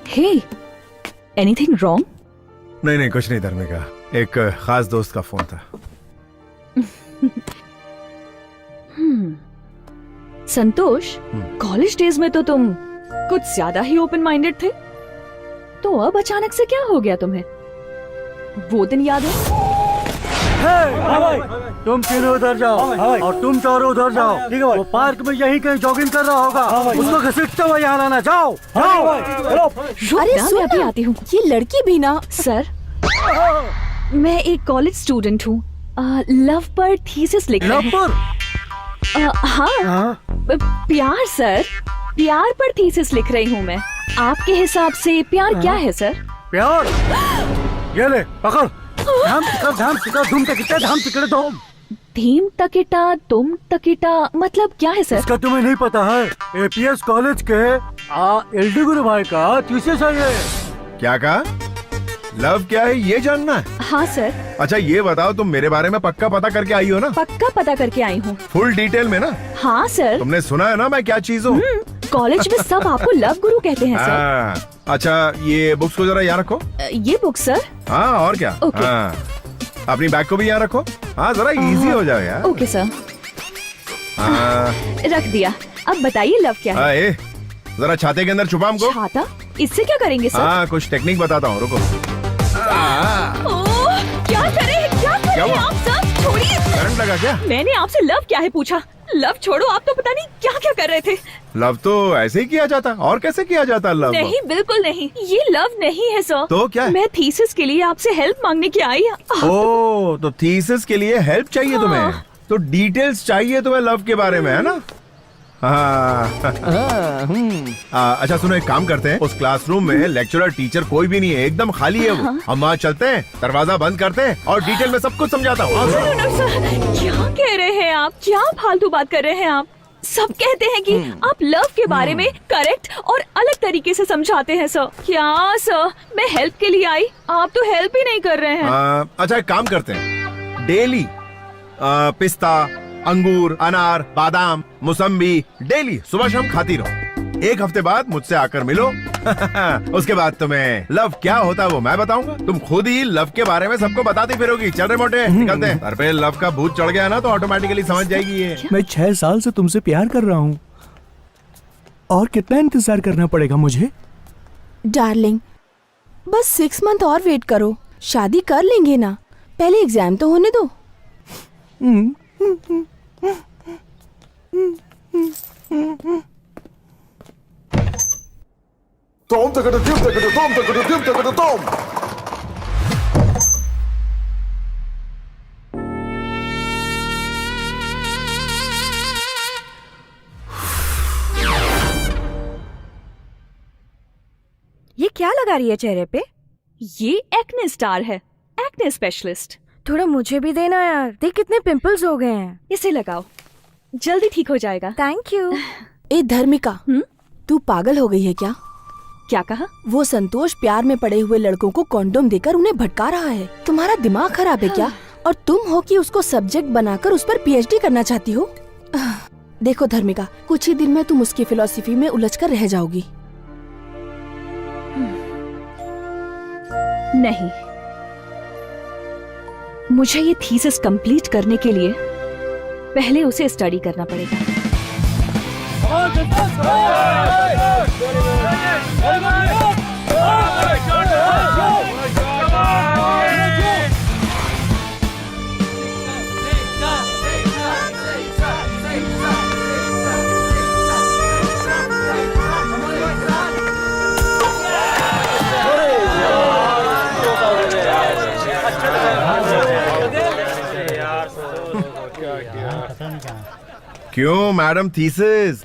G: Hey, anything wrong?
A: नहीं नहीं कुछ नहीं धर्मिका, एक खास दोस्त का फोन था।
G: संतोष, कॉलेज डेज में तो तुम कुछ ज्यादा ही ओपन माइंडेड थे, तो अब अचानक से क्या हो गया तुम्हें? वो दिन याद है?
C: तुम तीनों उधर जाओ और तुम चारों उधर जाओ। ठीक है, वो पार्क में यहीं कहीं जॉगिंग कर रहा होगा, उसको घसीटते हुए यहाँ लाना। जाओ
B: अरे
G: मैं अभी आती हूँ।
B: ये लड़की भी ना।
G: सर, मैं एक कॉलेज स्टूडेंट हूँ, लव पर थीसिस लिख रही हूँ। हाँ, प्यार सर, प्यार पर थीसिस लिख रही हूँ मैं। आपके हिसाब से प्यार क्या है सर?
C: प्यार, ये ले पकड़। धाम टिका धूम तकिटा धाम टिकड़े धूम।
G: धीम तकिटा तुम तकिटा मतलब क्या है सर?
C: इसका तुम्हें नहीं पता है? एपीएस कॉलेज के एलडी गुरु भाई का थीसिस है ये।
A: क्या कहा? लव क्या है ये जानना है?
G: हाँ सर।
A: अच्छा ये बताओ, तुम मेरे बारे में पक्का पता करके आई हो ना?
G: पक्का पता करके आई हूँ।
A: फुल डिटेल में ना?
G: हाँ सर।
A: तुमने सुना है ना मैं क्या चीज हूँ?
G: कॉलेज में सब आपको लव गुरु कहते हैं सर।
A: अच्छा ये बुक्स को जरा यहाँ रखो।
G: ये बुक सर?
A: हाँ और क्या।
G: ओके।
A: अपनी बैग को भी यहाँ रखो। हाँ जरा इजी हो जाए यार।
G: Okay sir. रख दिया। अब बताइए लव क्या है?
A: जरा छाते के अंदर छुपा हमको।
G: छाता? इससे क्या करेंगे सर?
A: हाँ कुछ टेक्निक बताता हूँ, रुको।
G: क्या करे आप सब? छोड़िए।
A: करंट लगा क्या?
G: मैंने आपसे लव क्या है पूछा। लव छोड़ो, आप तो पता नहीं क्या क्या कर रहे थे।
A: लव तो ऐसे ही किया जाता, और कैसे किया जाता लव?
G: नहीं बिल्कुल नहीं, ये लव नहीं है सर।
A: तो क्या है?
G: मैं थीसिस के लिए आपसे हेल्प मांगने की आई।
A: ओ तो थीसिस के लिए हेल्प चाहिए तुम्हें, तो डिटेल्स चाहिए तुम्हें लव के बारे में, है ना? अच्छा सुनो, एक काम करते हैं, उस क्लासरूम में लेक्चरर टीचर कोई भी नहीं है, एकदम खाली है वो। हम वहाँ चलते हैं, दरवाजा बंद करते हैं और डिटेल में सब कुछ समझाता हूँ।
G: क्या कह रहे हैं आप? क्या फालतू बात कर रहे हैं आप? सब कहते हैं कि आप लव के बारे में करेक्ट और अलग तरीके से समझाते हैं सर। क्या सर, मैं हेल्प के लिए आई, आप तो हेल्प ही नहीं कर रहे हैं।
A: अच्छा एक काम करते हैं, डेली पिस्ता, अंगूर, अनार, बादाम, मौसम्बी डेली सुबह शाम खाती रहो। एक हफ्ते बाद मुझसे आकर मिलो। उसके बाद तुम्हें लव क्या होता है वो मैं बताऊंगा, तुम खुद ही लव के बारे में सबको बताती फिरोगी। चल रहे मोटे, निकलते हैं। सर पे लव का भूत चढ़ गया ना तो ऑटोमेटिकली समझ जाएगी ये।
E: मैं 6 साल से तुमसे प्यार कर रहा हूँ, और कितना इंतजार करना पड़ेगा मुझे?
B: डार्लिंग बस 6 मंथ और वेट करो, शादी कर लेंगे ना, पहले एग्जाम तो होने दो।
K: Tom, takada, dim, takada, tom, takada, dim, takada, tom.
G: ये क्या लगा रही है चेहरे पे? ये एक्ने स्टार है, एक्ने स्पेशलिस्ट।
F: थोड़ा मुझे भी देना यार, देख कितने पिंपल्स हो गए हैं।
G: इसे लगाओ, जल्दी ठीक हो जाएगा।
F: Thank you.
B: ए धर्मिका, तू पागल हो गई है क्या?
G: क्या कहा?
B: वो संतोष प्यार में पड़े हुए लड़कों को कॉन्डोम देकर उन्हें भटका रहा है। तुम्हारा दिमाग खराब है क्या? और तुम हो कि उसको सब्जेक्ट बनाकर उस पर पीएचडी करना चाहती हो? देखो धर्मिका, कुछ ही दिन में तुम उसकी फिलॉसफी में उलझकर रह जाओगी।
G: नहीं, मुझे ये थीसिस कंप्लीट करने के लिए पहले उसे स्टडी करना पड़ेगा।
A: क्यों मैडम थीसिस,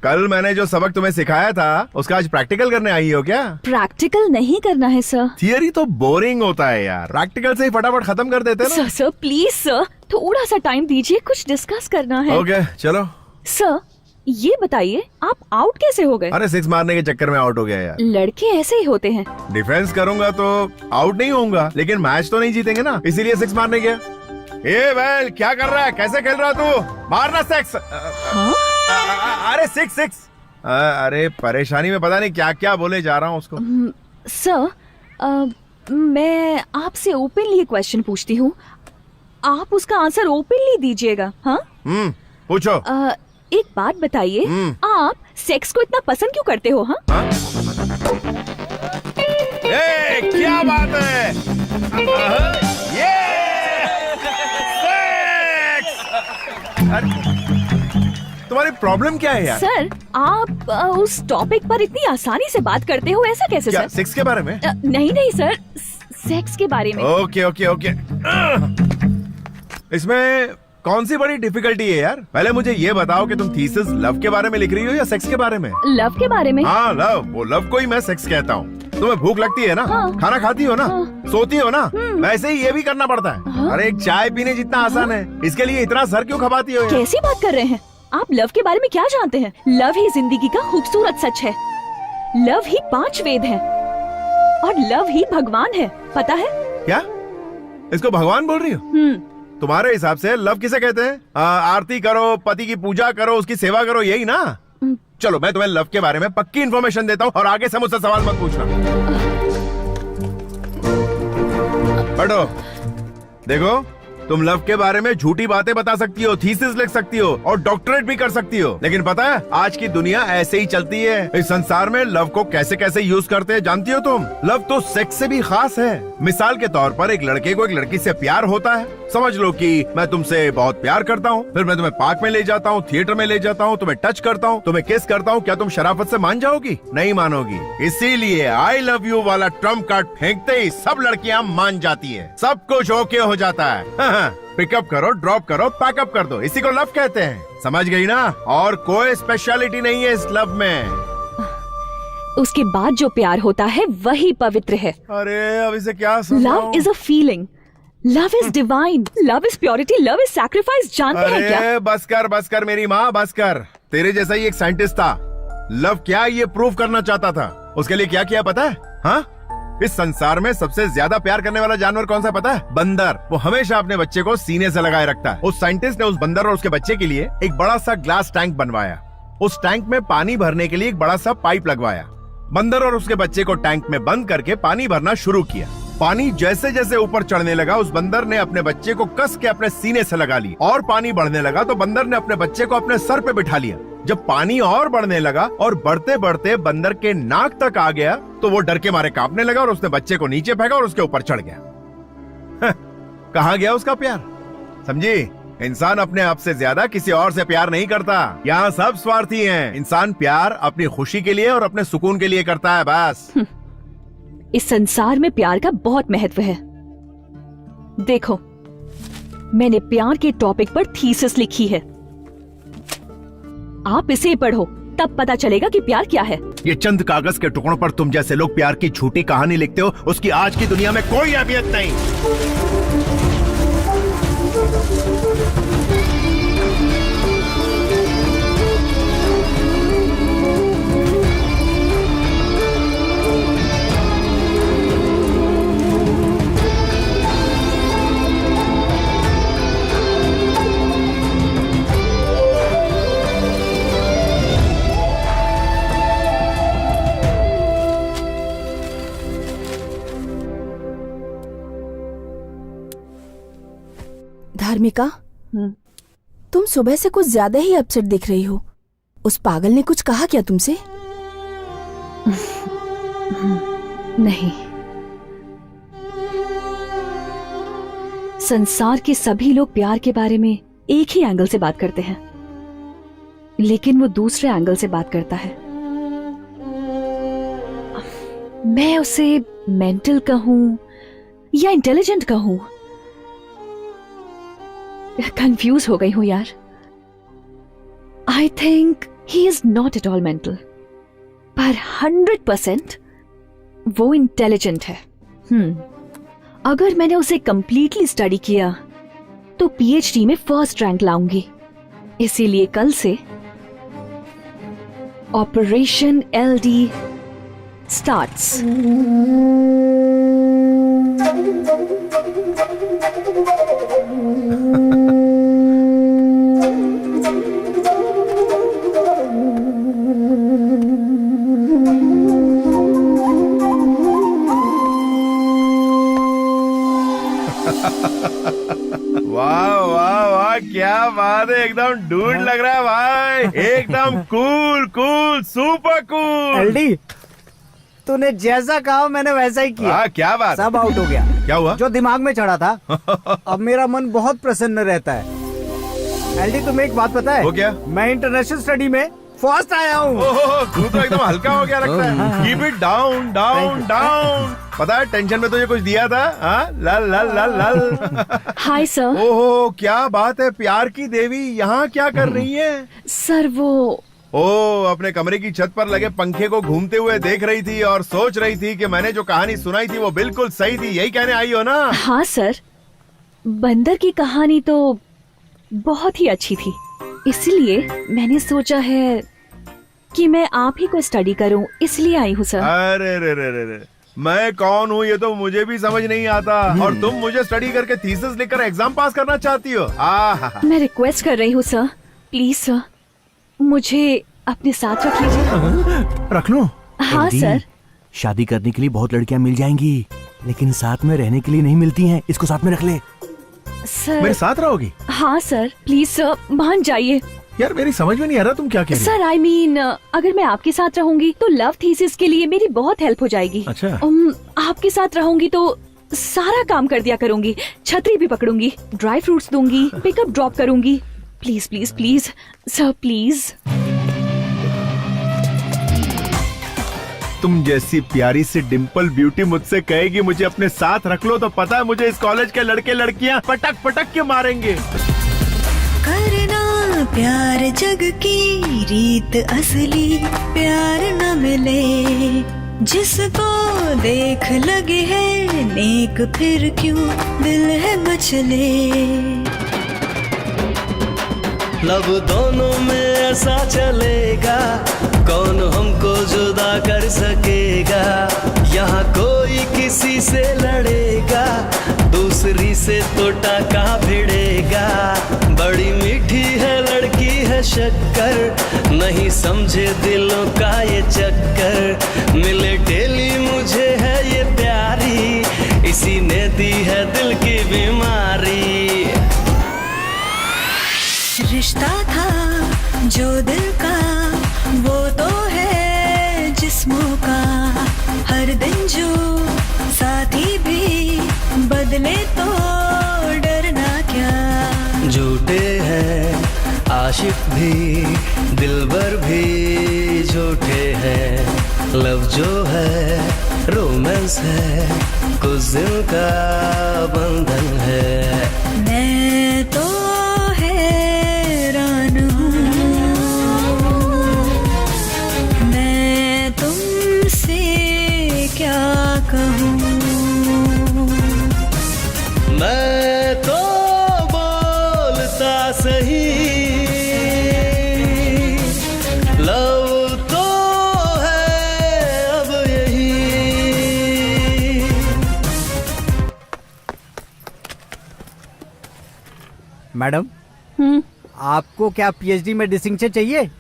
A: कल मैंने जो सबक तुम्हें सिखाया था उसका आज प्रैक्टिकल करने आई हो क्या?
G: प्रैक्टिकल नहीं करना है सर।
A: थियरी तो बोरिंग होता है यार, प्रैक्टिकल से ही फटाफट खत्म कर देते हैं ना।
G: सर प्लीज सर, थोड़ा सा टाइम दीजिए, कुछ डिस्कस करना है।
A: ओके चलो।
G: सर ये बताइए आप आउट कैसे हो गए?
A: अरे 6 मारने के चक्कर में आउट हो गया यार।
G: लड़के ऐसे ही होते हैं।
A: डिफेंस करूंगा तो आउट नहीं होऊंगा, लेकिन मैच तो नहीं जीतेंगे ना, इसीलिए 6 मारने गया। ए वेल, क्या कर रहा है? कैसे खेल रहा तू? मारना 6। अरे 6। अरे परेशानी में पता नहीं क्या क्या बोले जा रहा हूँ उसको।
G: सर, मैं आपसे ओपनली एक क्वेश्चन पूछती हूँ, आप उसका आंसर ओपनली दीजिएगा। हाँ,
A: पूछो।
G: एक बात बताइए, आप सेक्स को इतना पसंद क्यों करते हो? हाँ,
A: ए, क्या बात है? ये सेक्स! तुम्हारी प्रॉब्लम क्या है यार?
G: सर, आप उस टॉपिक पर इतनी आसानी से बात करते हो, ऐसा कैसे?
A: क्या,
G: सर,
A: सेक्स के बारे में?
G: नहीं सर, सेक्स के बारे में।
A: ओके। इसमें कौन सी बड़ी डिफिकल्टी है यार? पहले मुझे ये बताओ कि तुम थीसिस लव के बारे में लिख रही हो या सेक्स के बारे में?
G: लव के बारे में।
A: हाँ, लव। वो लव को ही मैं सेक्स कहता हूँ। तुम्हें भूख लगती है ना?
G: हाँ।
A: खाना खाती हो ना? सोती हो ना? वैसे ही ये भी करना पड़ता है। अरे एक चाय पीने जितना आसान है, इसके लिए इतना सर क्यों खपाती हो यार?
G: कैसी बात कर रहे हैं आप? लव के बारे में क्या जानते हैं? लव ही जिंदगी का खूबसूरत सच है। लव ही 5 वेद है और लव ही भगवान है, पता है? क्या?
A: इसको भगवान बोल रही हो? तुम्हारे हिसाब से लव किसे कहते हैं? आरती करो, पति की पूजा करो, उसकी सेवा करो, यही ना? चलो मैं तुम्हें लव के बारे में पक्की इन्फॉर्मेशन देता हूँ और आगे से मुझसे सवाल मत पूछना। बैठो। देखो, तुम लव के बारे में झूठी बातें बता सकती हो, थीसिस लिख सकती हो और डॉक्टरेट भी कर सकती हो, लेकिन पता है आज की दुनिया ऐसे ही चलती है। इस संसार में लव को कैसे कैसे यूज करते हैं जानती हो तुम? लव तो सेक्स से भी खास है। मिसाल के तौर पर एक लड़के को एक लड़की से प्यार होता है। समझ लो कि मैं तुमसे बहुत प्यार करता हूँ, फिर मैं तुम्हें पार्क में ले जाता हूँ, थिएटर में ले जाता हूँ, तुम्हें टच करता हूँ, तुम्हें किस करता हूँ। क्या तुम शराफत से मान जाओगी? नहीं मानोगी। इसीलिए आई लव यू वाला ट्रम्प कार्ड फेंकते ही सब लड़कियाँ मान जाती है, सब कुछ ओके हो जाता है। पिकअप करो, ड्रॉप करो, पैकअप कर दो, इसी को लव कहते हैं। समझ गई ना? और कोई स्पेशलिटी नहीं है इस लव में।
G: उसके बाद जो प्यार होता है वही पवित्र है।
A: अरे अब इसे क्या
G: love is a feeling, love is divine, love is purity, love is sacrifice. जानते हैं क्या?
A: बस कर मेरी माँ, बस कर। तेरे जैसा ही एक साइंटिस्ट था, लव क्या ये प्रूव करना चाहता था। उसके लिए क्या किया पता है? हाँ, इस संसार में सबसे ज्यादा प्यार करने वाला जानवर कौन सा पता है? बंदर। वो हमेशा अपने बच्चे को सीने से लगाए रखता है। उस साइंटिस्ट ने उस बंदर और उसके बच्चे के लिए एक बड़ा सा ग्लास टैंक बनवाया। उस टैंक में पानी भरने के लिए एक बड़ा सा पाइप लगवाया। बंदर और उसके बच्चे को टैंक में बंद करके पानी भरना शुरू किया। पानी जैसे जैसे ऊपर चढ़ने लगा, उस बंदर ने अपने बच्चे को कस के अपने सीने से लगा ली और पानी बढ़ने लगा तो बंदर ने अपने बच्चे को अपने सर पे बिठा लिया। जब पानी और बढ़ने लगा और बढ़ते बढ़ते बंदर के नाक तक आ गया तो वो डर के मारे कांपने लगा और उसने बच्चे को नीचे फेंका और उसके ऊपर चढ़ गया। कहाँ गया उसका प्यार? समझी? इंसान अपने आप से ज्यादा किसी और से प्यार नहीं करता। यहाँ सब स्वार्थी हैं। इंसान प्यार अपनी खुशी के लिए और अपने सुकून के लिए करता है, बस।
G: इस संसार में प्यार का बहुत महत्व है। देखो, मैंने प्यार के टॉपिक पर थीसिस लिखी है, आप इसे पढ़ो, तब पता चलेगा कि प्यार क्या है।
A: ये चंद कागज के टुकड़ों पर तुम जैसे लोग प्यार की झूठी कहानी लिखते हो, उसकी आज की दुनिया में कोई अहमियत नहीं।
B: धार्मिका, तुम सुबह से कुछ ज्यादा ही अपसेट दिख रही हो। उस पागल ने कुछ कहा क्या तुमसे?
G: नहीं, संसार के सभी लोग प्यार के बारे में एक ही एंगल से बात करते हैं, लेकिन वो दूसरे एंगल से बात करता है। मैं उसे मेंटल कहूं या इंटेलिजेंट कहूं, कंफ्यूज हो गई हूं यार। I think he is not at all mental, पर 100% वो इंटेलिजेंट है। अगर मैंने उसे कंप्लीटली स्टडी किया तो पीएचडी में फर्स्ट रैंक लाऊंगी। इसीलिए कल से ऑपरेशन LD starts.
A: वाह वाह वाह, क्या बात है, एकदम डूड लग रहा है भाई, एकदम cool cool super cool.
E: LD, तूने जैसा कहा मैंने वैसा ही किया।
A: क्या बात,
E: सब आउट हो गया।
A: क्या हुआ?
E: जो दिमाग में चढ़ा था अब मेरा मन बहुत प्रसन्न रहता है। एलडी, तुम्हें एक बात पता है?
A: वो क्या?
E: मैं इंटरनेशनल स्टडी में फर्स्ट आया हूँ।
A: तू तो एकदम हल्का हो गया लगता है। Keep it down down down. पता है टेंशन में तुझे कुछ दिया था? लल लल लल लल।
G: Hi sir.
A: ओहो, क्या बात है, प्यार की देवी यहाँ क्या कर रही है?
G: सर वो
A: अपने कमरे की छत पर लगे पंखे को घूमते हुए देख रही थी और सोच रही थी कि मैंने जो कहानी सुनाई थी वो बिल्कुल सही थी, यही कहने आई हो ना?
G: हाँ सर, बंदर की कहानी तो बहुत ही अच्छी थी, इसलिए मैंने सोचा है कि मैं आप ही को स्टडी करूं, इसलिए आई हूँ सर।
A: अरे रे रे रे रे, मैं कौन हूँ ये तो मुझे भी समझ नहीं आता, और तुम मुझे स्टडी करके थीसिस लिखकर एग्जाम पास करना चाहती हो?
G: मैं रिक्वेस्ट कर रही हूँ सर, प्लीज सर, मुझे अपने साथ रख लीजिए।
J: रख लो।
G: हाँ सर।
J: शादी करने के लिए बहुत लड़कियां मिल जाएंगी, लेकिन साथ में रहने के लिए नहीं मिलती हैं। इसको साथ में रख ले।
G: सर
A: मेरे साथ रहोगी?
G: हाँ सर, प्लीज सर, मान जाइए।
A: यार मेरी समझ में नहीं आ रहा तुम क्या कह रही हो?
G: सर आई मीन, अगर मैं आपके साथ रहूंगी तो लव थीसिस के लिए मेरी बहुत हेल्प हो जाएगी।
A: अच्छा।
G: आपके साथ रहूंगी तो सारा काम कर दिया करूंगी, छतरी भी पकड़ूंगी, ड्राई फ्रूट्स दूंगी, पिकअप ड्रॉप करूंगी। Please please please sir, please.
A: तुम जैसी प्यारी सी डिम्पल ब्यूटी मुझसे कहेगी मुझे अपने साथ रख लो, तो पता है मुझे इस कॉलेज के लड़के लड़कियां पटक पटक के मारेंगे।
B: करना प्यार जग की रीत असली, प्यार न मिले जिसको देख लगे है नेक, फिर क्यों दिल है मचले।
C: लब दोनों में ऐसा चलेगा, कौन हमको जुदा कर सकेगा। यहाँ कोई किसी से लड़ेगा, दूसरी से तो टाका भिड़ेगा। बड़ी मीठी है लड़की है शक्कर, नहीं समझे दिलों का ये चक्कर। मिले डेली मुझे है ये प्यारी, इसी ने दी है दिल की बीमारी।
B: रिश्ता था जो दिल का, वो तो है जिस्मों का। हर दिन जो साथी भी बदले तो डरना क्या।
C: झूठे हैं आशिक भी, दिलबर भी झूठे हैं। लव जो है रोमांस है, कुछ दिल का बंधन है।
B: मैं तो हैरान हूँ, मैं तुमसे क्या कहूँ।
C: मैं तो बोलता सही, लव तो है अब यही।
E: मैडम, आपको क्या पीएचडी में डिस्टिंक्शन चाहिए?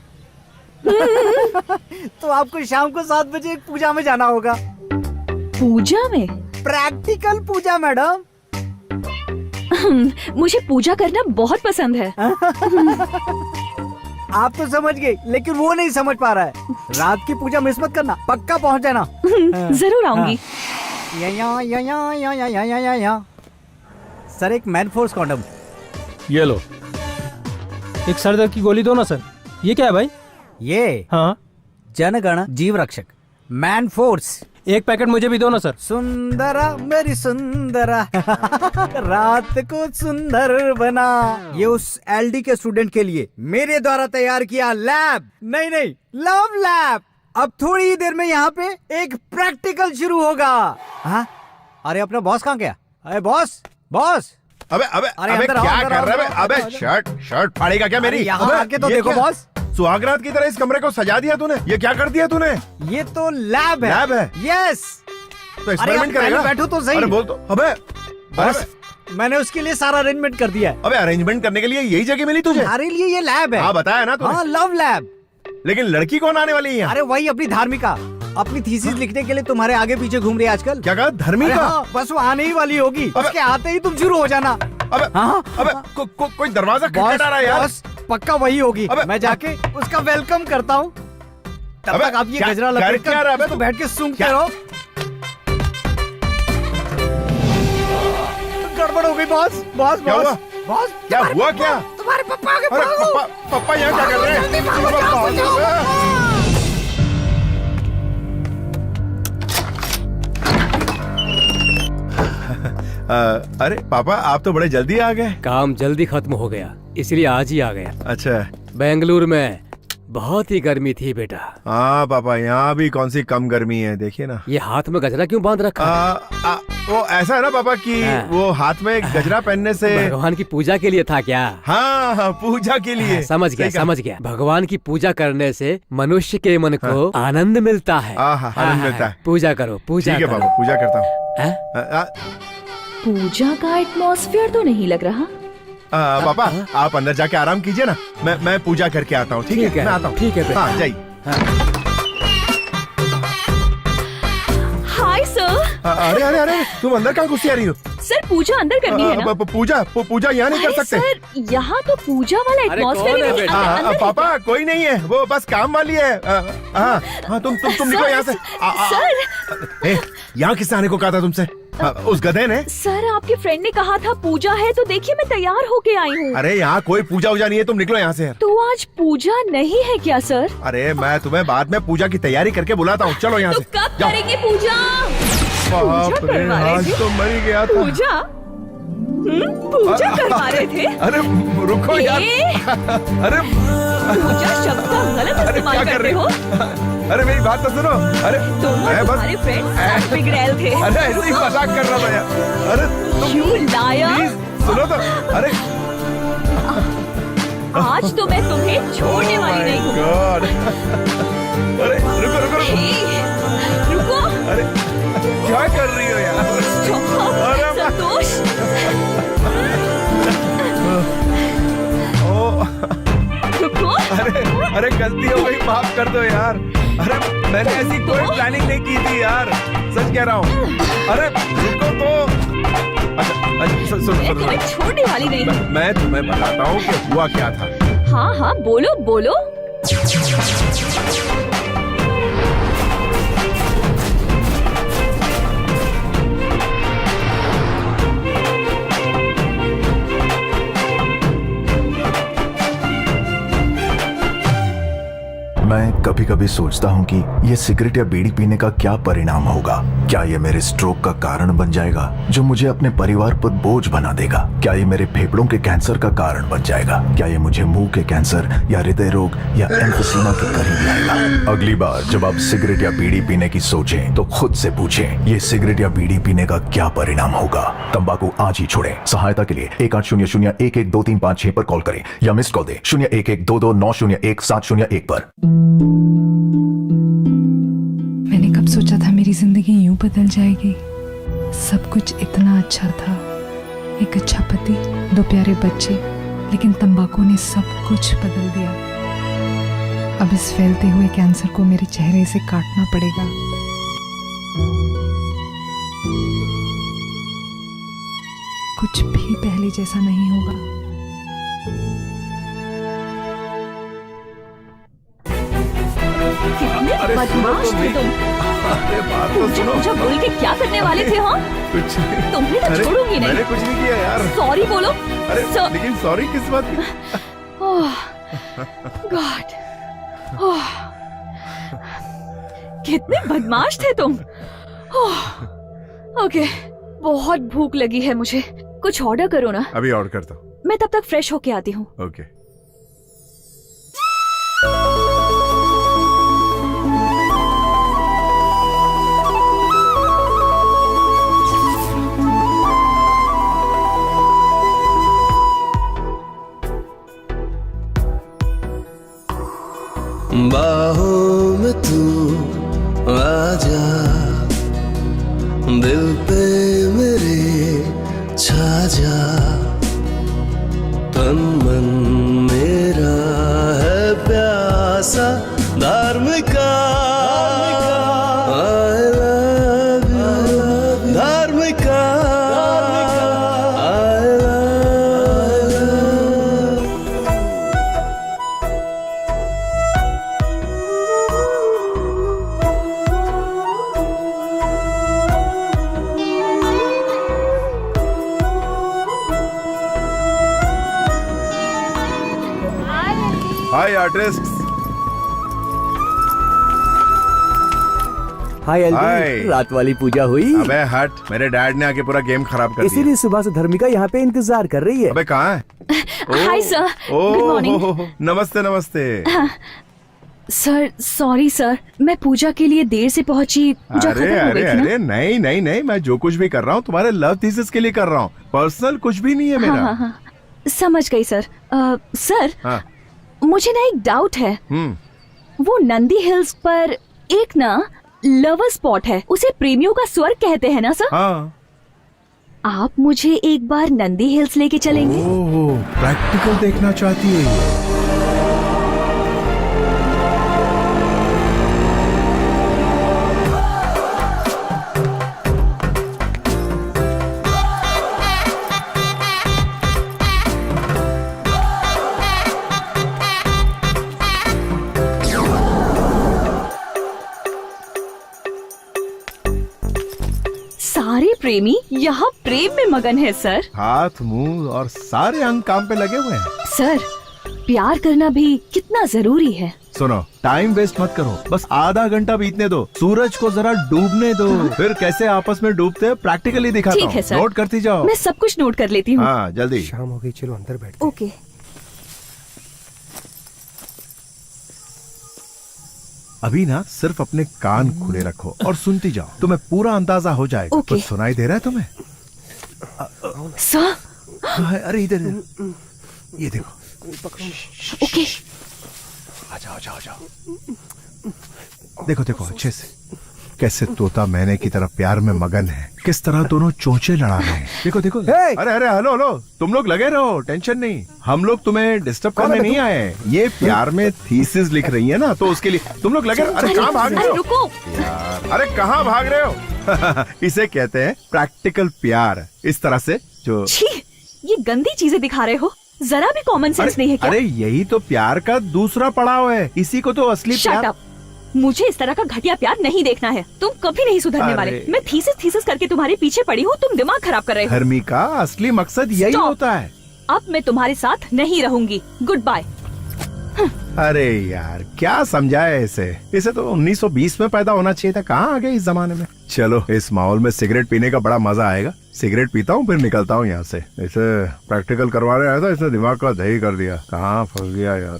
E: तो आपको शाम को 7 बजे एक पूजा में जाना होगा।
G: पूजा में?
E: प्रैक्टिकल पूजा मैडम।
G: मुझे पूजा करना बहुत पसंद है।
E: आप तो समझ गए, लेकिन वो नहीं समझ पा रहा है। रात की पूजा मिस मत करना, पक्का पहुंच जाना।
G: जरूर आऊंगी।
E: सर, एक मैन फोर्स कॉन्डम।
C: ये लो। एक सर दर्द की गोली दो ना सर। ये क्या है भाई?
E: ये
C: हाँ,
E: जनगण जीव रक्षक मैन फोर्स।
C: एक पैकेट मुझे भी दो ना सर।
E: सुंदरा मेरी सुंदरा रात को सुंदर बना। ये उस एलडी के स्टूडेंट के लिए मेरे द्वारा तैयार किया लैब, नहीं लव लैब। अब थोड़ी ही देर में यहाँ पे एक प्रैक्टिकल शुरू होगा। हाँ? अरे अपना बॉस कहाँ गया? अरे बॉस बॉस।
A: अबे अबे अबे क्या कर रहे हो? अबे शर्ट फाड़ेगा क्या मेरी?
E: यहाँ आके तो देखो बॉस,
A: सुहागरात की तरह इस कमरे को सजा दिया तूने। ये क्या कर दिया तूने?
E: ये तो लैब है।
A: लैब है?
E: यस।
A: तो एक्सपेरिमेंट करेगा?
E: बैठो तो सही।
A: अरे बोल तो। अबे
E: बस मैंने उसके लिए सारा अरेंजमेंट कर दिया है।
A: अबे अरेंजमेंट करने के लिए यही जगह मिली तुझे?
E: हमारे लिए ये लैब है।
A: हाँ बताया ना तूने।
E: हाँ लव लैब।
A: लेकिन लड़की कौन आने वाली है यहाँ?
E: अरे वही अपनी धार्मिका, अपनी थीसिस लिखने के लिए तुम्हारे आगे पीछे घूम रही है आजकल।
A: क्या कहा? धर्मिका?
E: हाँ, बस वो आने ही वाली होगी। उसके आते ही तुम शुरू हो जाना।
A: अबे
E: हाँ
A: अबे कोई दरवाजा खटखटा रहा है यार।
E: बस पक्का वही होगी। मैं जाके उसका वेलकम करता हूँ। तब तक आप ये गजरा लपेट कर तो बैठ के सूंघते रहो। गड़बड़ हो गई बॉस। बॉस
A: क्या हुआ?
E: बॉस
A: क्या हुआ? क्या
E: तुम्हारे पप्पा आ गए।
A: अरे पप्पा यहाँ क्या कर रहे हैं? अरे पापा आप तो बड़े जल्दी आ गए।
C: काम जल्दी खत्म हो गया इसलिए आज ही आ गया।
A: अच्छा।
C: बेंगलुरु में बहुत ही गर्मी थी बेटा।
A: हाँ पापा यहाँ भी कौन सी कम गर्मी है, देखिए ना।
C: ये हाथ में गजरा क्यों बांध रखा है?
A: वो ऐसा है ना पापा कि वो हाथ में गजरा पहनने से
C: भगवान की पूजा के लिए था क्या?
A: हाँ हाँ पूजा के लिए।
C: समझ गया। भगवान की पूजा करने से मनुष्य के मन को आनंद मिलता है।
A: आनंद मिलता है।
C: पूजा करो पूजा।
A: ठीक है पापा पूजा करता हूँ।
G: पूजा का एटमॉस्फेयर तो नहीं लग रहा।
A: पापा आप अंदर जाके आराम कीजिए ना, मैं पूजा करके आता हूँ। ठीक है मैं आता हूँ।
C: ठीक है बेटा।
A: हाँ जाइए।
G: Hi sir.
A: अरे अरे अरे तुम अंदर कहाँ घुसी आ रही हो?
G: सर पूजा अंदर करनी है ना?
A: पूजा यहाँ नहीं कर सकते
G: सर यहाँ तो पूजा वाला एटमॉस्फेयर ही नहीं।
A: पापा कोई नहीं है, वो बस काम वाली है। हाँ तुम निकलो यहाँ से।
G: सर
A: यहाँ किसने आने को कहा था तुमसे? उस गधे ने।
G: सर आपके फ्रेंड ने कहा था पूजा है तो देखिए मैं तैयार होके आई हूँ।
A: अरे यहाँ कोई पूजा वूजा नहीं है, तुम निकलो यहाँ से।
G: तो आज पूजा नहीं है क्या सर?
A: अरे मैं तुम्हें बाद में पूजा की तैयारी करके बुलाता हूँ, चलो यहाँ
G: तो
A: से।
G: कब करेंगे पूजा?
A: बाप रे आज तो मर ही गया था।
G: पूजा पूजा करवा रहे थे?
A: अरे रुको यार। अरे
G: पूजा शब्द का गलत इस्तेमाल कर रहे हो।
A: अरे मेरी बात तो सुनो। अरे
G: तुम और तुम्हारे फ्रेंड्स बिगड़ैल थे।
A: अरे ऐसे ही मजाक कर रहा था यार। अरे
G: You liar!
A: सुनो तो। अरे
G: आज तो मैं तुम्हें छोड़ने वाली नहीं हूँ।
A: अरे रुको।
G: रुको।
A: अरे क्या कर रही हो यार?
G: संतोष। रुको।
A: अरे गलती हो गई, माफ कर दो यार। अरे मैंने ऐसी कोई प्लानिंग नहीं की थी यार, सच कह रहा हूँ। अरे रुको तो। अच्छा
G: मैं तुम्हें छोड़ने वाली नहीं हूँ।
A: मैं तुम्हें बताता हूँ कि हुआ क्या था।
G: हाँ बोलो।
K: मैं कभी कभी सोचता हूँ कि ये सिगरेट या बीड़ी पीने का क्या परिणाम होगा। क्या ये मेरे स्ट्रोक का कारण बन जाएगा जो मुझे अपने परिवार पर बोझ बना देगा? क्या ये मेरे फेफड़ों के कैंसर का कारण बन जाएगा? क्या ये मुझे मुंह के कैंसर या हृदय रोग या एम्फीसीमा के करीब लाएगा? अगली बार जब आप सिगरेट या बीड़ी पीने की सोचें तो खुद से पूछें, ये सिगरेट या बीड़ी पीने का क्या परिणाम होगा? तंबाकू आज ही छोड़ें। सहायता के लिए 1800-112356 पर कॉल करें या मिस्ड कॉल दें 01122901-701 पर।
O: मैंने कब सोचा था मेरी जिंदगी यूं बदल जाएगी। सब कुछ इतना अच्छा था, एक अच्छा पति, 2 प्यारे बच्चे, लेकिन तंबाकू ने सब कुछ बदल दिया। अब इस फैलते हुए कैंसर को मेरे चेहरे से काटना पड़ेगा। कुछ भी पहले जैसा नहीं होगा।
G: कितने बदमाश थे तुम।
A: अरे बात तो सुनो।
G: पूजा बोल के क्या करने वाले थे? हाँ
A: कुछ नहीं।
G: तुम्हें तो छोड़ूंगी नहीं।
A: मैंने कुछ नहीं किया यार।
G: सॉरी बोलो।
A: अरे लेकिन सॉरी किस बात की?
G: गॉड कितने बदमाश थे तुम। ओके बहुत भूख लगी है मुझे, कुछ ऑर्डर करो ना।
A: अभी ऑर्डर करता हूँ।
G: मैं तब तक फ्रेश होके आती हूँ।
A: ओके। हाय आर्टिस्ट।
J: हाय
A: हाय।
J: एल्विन, रात वाली पूजा हुई?
A: अबे हट, मेरे डैड ने आके पूरा गेम खराब कर दिया।
J: इसीलिए सुबह से धर्मिका यहाँ पे इंतजार कर रही है।
A: अबे कहाँ है?
F: Hi sir, good morning.
A: नमस्ते नमस्ते।
G: सर सॉरी सर, मैं पूजा के लिए देर से पहुंची। पूजा
A: अरे
G: खत्म हो
A: अरे
G: गई थी ना।
A: अरे नहीं नहीं नहीं, मैं जो कुछ भी कर रहा हूँ तुम्हारे लव थीसिस के लिए कर रहा हूँ, पर्सनल कुछ भी नहीं है मेरा।
G: हाँ, समझ गई सर। सर
A: हाँ।
G: मुझे ना एक डाउट है। वो नंदी हिल्स पर एक ना लवर स्पॉट है, उसे प्रेमियों का स्वर्ग कहते हैं ना सर?
A: हाँ।
G: आप मुझे एक बार नंदी हिल्स लेके चलेंगे?
A: ओह, प्रैक्टिकल देखना चाहती है ये।
G: सारे प्रेमी यहाँ प्रेम में मगन है सर।
A: हाथ मुंह और सारे अंग काम पे लगे हुए हैं।
G: सर प्यार करना भी कितना जरूरी है।
A: सुनो, टाइम वेस्ट मत करो, बस आधा घंटा बीतने दो, सूरज को जरा डूबने दो, फिर कैसे आपस में डूबते हैं प्रैक्टिकली दिखाता
G: ठीक है
A: हूँ।
G: सर,
A: नोट करती जाओ।
G: मैं सब कुछ नोट कर लेती हूँ।
A: हाँ जल्दी।
D: शाम हो गई, चलो अंदर बैठ।
G: ओके।
A: अभी ना सिर्फ अपने कान खुले रखो और सुनती जाओ, तुम्हें पूरा अंदाजा हो जाएगा।
G: ओके।
A: कुछ सुनाई दे रहा है तुम्हें?
G: सर
A: अरे इधर ये देखो।
G: ओके।
A: आ जाओ जाओ जाओ। देखो देखो अच्छे से, कैसे तोता मैने की तरफ प्यार में मगन है, किस तरह दोनों चोंचे लड़ा रहे हैं। देखो देखो। अरे अरे हेलो हेलो, तुम लोग लगे रहो, टेंशन नहीं, हम लोग तुम्हें डिस्टर्ब करने नहीं आए। ये प्यार में थीसिस लिख रही है ना, तो उसके लिए तुम लोग लगे रहो। अरे कहाँ भाग रहे हो
G: रुको
A: यार, अरे कहाँ भाग रहे हो? इसे कहते हैं प्रैक्टिकल प्यार। इस तरह से जो
G: छी, ये गंदी चीजें दिखा रहे हो, जरा भी कॉमन सेंस नहीं है क्या?
A: अरे यही तो प्यार का दूसरा पड़ाव है, इसी को तो असली
G: शट
A: प्यार।
G: अप, मुझे इस तरह का घटिया प्यार नहीं देखना है। तुम कभी नहीं सुधरने
A: अरे।
G: वाले। मैं थीसिस करके तुम्हारे पीछे पड़ी हूँ, तुम दिमाग खराब कर रहे हो।
A: धर्मिका, असली मकसद यही
G: Stop.
A: होता है।
G: अब मैं तुम्हारे साथ नहीं रहूंगी। Goodbye.
A: अरे यार क्या समझाया इसे, इसे तो 1920 में पैदा होना चाहिए था, कहाँ आ गए इस जमाने में। चलो, इस माहौल में सिगरेट पीने का बड़ा मजा आएगा। सिगरेट पीता हूँ फिर निकलता हूँ यहाँ से। इसे प्रैक्टिकल करवाने आया था, इसने दिमाग का दही कर दिया। कहाँ फंस गया यार।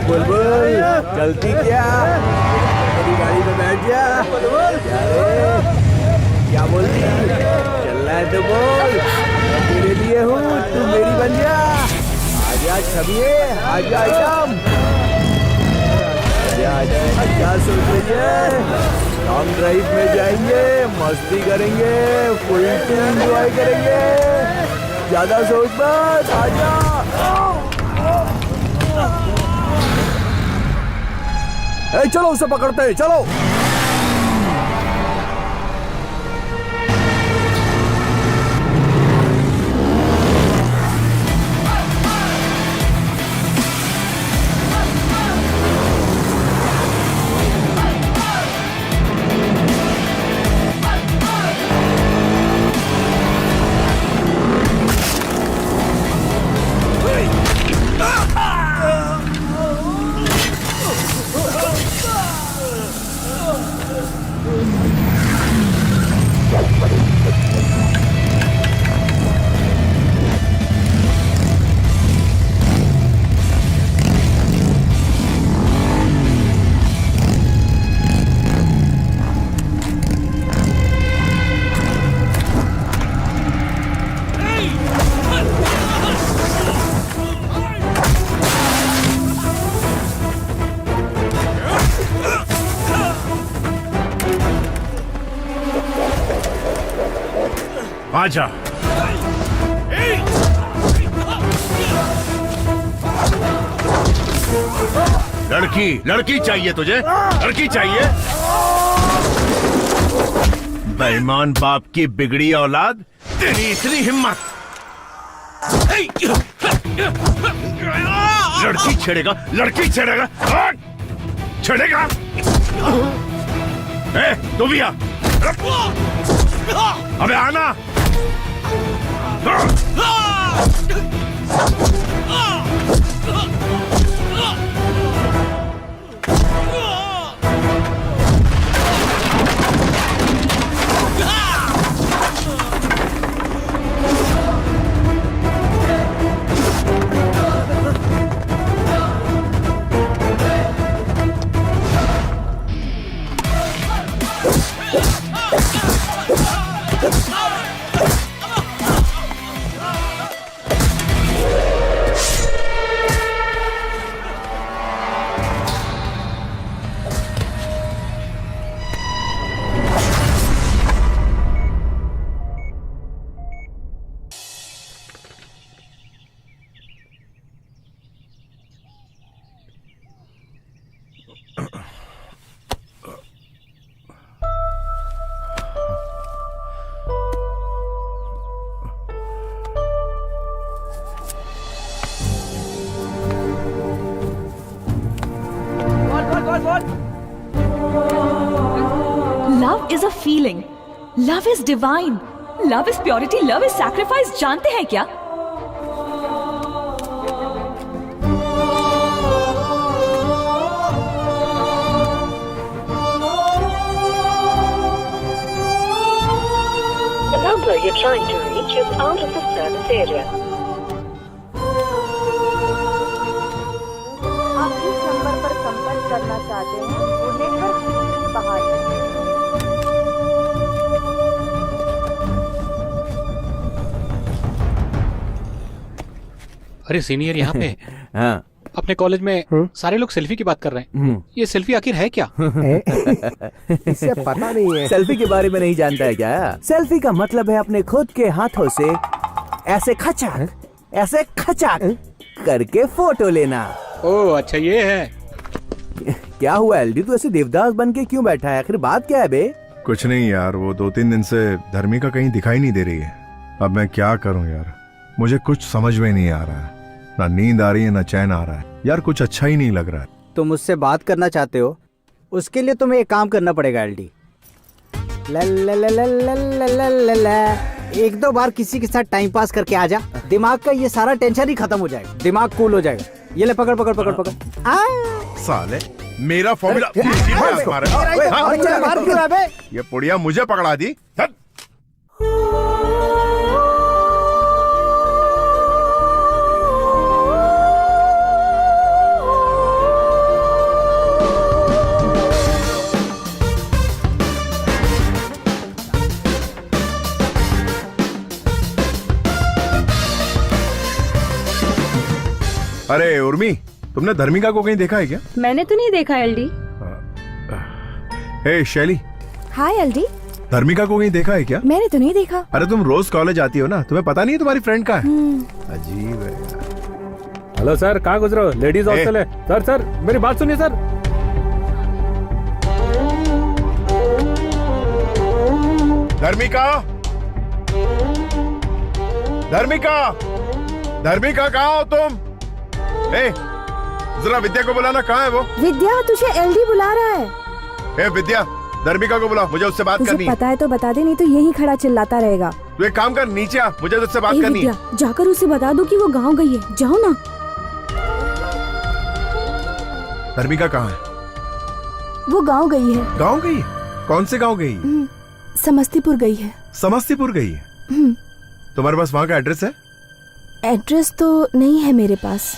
J: बुलबुल चलती क्या? मेरी गाड़ी में बैठ जा। क्या बोलती? चलना है तो बोल, मैं तेरे लिए हूँ, तू मेरी बन जा। आजा छबिए, आजा आइटम, आजा आजा। क्या सोच रही है? लॉन्ग ड्राइव में जाएंगे, मस्ती करेंगे, फुल एंजॉय करेंगे। ज्यादा सोच मत, आजा। चलो उसे पकड़ते हैं, चलो।
A: आजा। लड़की लड़की चाहिए तुझे, लड़की चाहिए? बेईमान बाप की बिगड़ी औलाद, तेरी इतनी हिम्मत। लड़की छेड़ेगा, लड़की छेड़ेगा, छेड़ेगा। तू भी आ। अबे आना।
G: Love is a feeling, love is divine, love is purity, love is sacrifice. जानते हैं क्या?
P: The number you're trying to reach is out of the service area.
G: आप जिस नंबर पर संपर्क करना चाहते हैं वो नेटवर्क से बाहर है।
L: अरे सीनियर यहाँ पे
J: हाँ
L: अपने कॉलेज में सारे लोग सेल्फी की बात कर रहे हैं। ये सेल्फी आखिर है क्या?
J: इससे पता नहीं है। सेल्फी के बारे में नहीं जानता है क्या? सेल्फी का मतलब है अपने खुद के हाथों से ऐसे खचाक करके फोटो लेना।
L: ओह अच्छा ये है।
J: क्या हुआ एलडी, तू ऐसे देवदास बन के क्यों बैठा है? आखिर बात क्या है बे?
A: कुछ नहीं यार, वो 2-3 दिन से धर्मिका कहीं दिखाई नहीं दे रही है। अब मैं क्या करूं यार, मुझे कुछ समझ में नहीं आ रहा है। ना नींद आ रही है ना चैन आ रहा है यार, कुछ अच्छा ही नहीं लग रहा है।
E: तुम मुझसे बात करना चाहते हो, उसके लिए तुम्हें एक काम करना पड़ेगा एलडी। एक दो बार किसी के साथ टाइम पास करके आ जा, दिमाग का ये सारा टेंशन ही खत्म हो जाएगा, दिमाग कूल हो जाएगा। ये ले पकड़ पकड़ पकड़ पकड़।
A: साले मेरा फॉर्मूला ये पुड़िया मुझे पकड़ा दी। अरे उर्मी, तुमने धर्मिका को कहीं देखा है क्या?
G: मैंने तो नहीं देखा एलडी।
A: हे शैली।
B: हाय एलडी।
A: धर्मिका को कहीं देखा है क्या?
B: मैंने तो नहीं देखा।
A: अरे तुम रोज कॉलेज आती हो ना, तुम्हें पता नहीं है तुम्हारी फ्रेंड कहाँ है? अजीब है।
C: हेलो सर, कहाँ गुजरे हो? लेडीज हॉस्टल है। सर सर मेरी बात सुनिए सर।
A: धर्मिका, धर्मिका, धर्मिका कहाँ हो तुम? जरा विद्या को बुलाना, कहाँ है वो?
B: विद्या, तुझे एलडी बुला रहा है।
A: विद्या, धर्मिका को बुला, मुझे उससे बात करनी है।
B: पता है तो बता दे, नहीं तो यही खड़ा चिल्लाता रहेगा।
A: तू एक काम कर, नीचे आ, मुझे उससे बात करनी है।
B: जाकर उसे बता दो कि वो गांव गई है, जाओ ना।
A: धर्मिका कहाँ है?
B: वो गांव गई है।
A: गांव गई है? कौन से गांव गई है?
B: समस्तीपुर गई है।
A: समस्तीपुर गई है? तुम्हारे पास वहाँ का एड्रेस है?
B: एड्रेस तो नहीं है मेरे पास।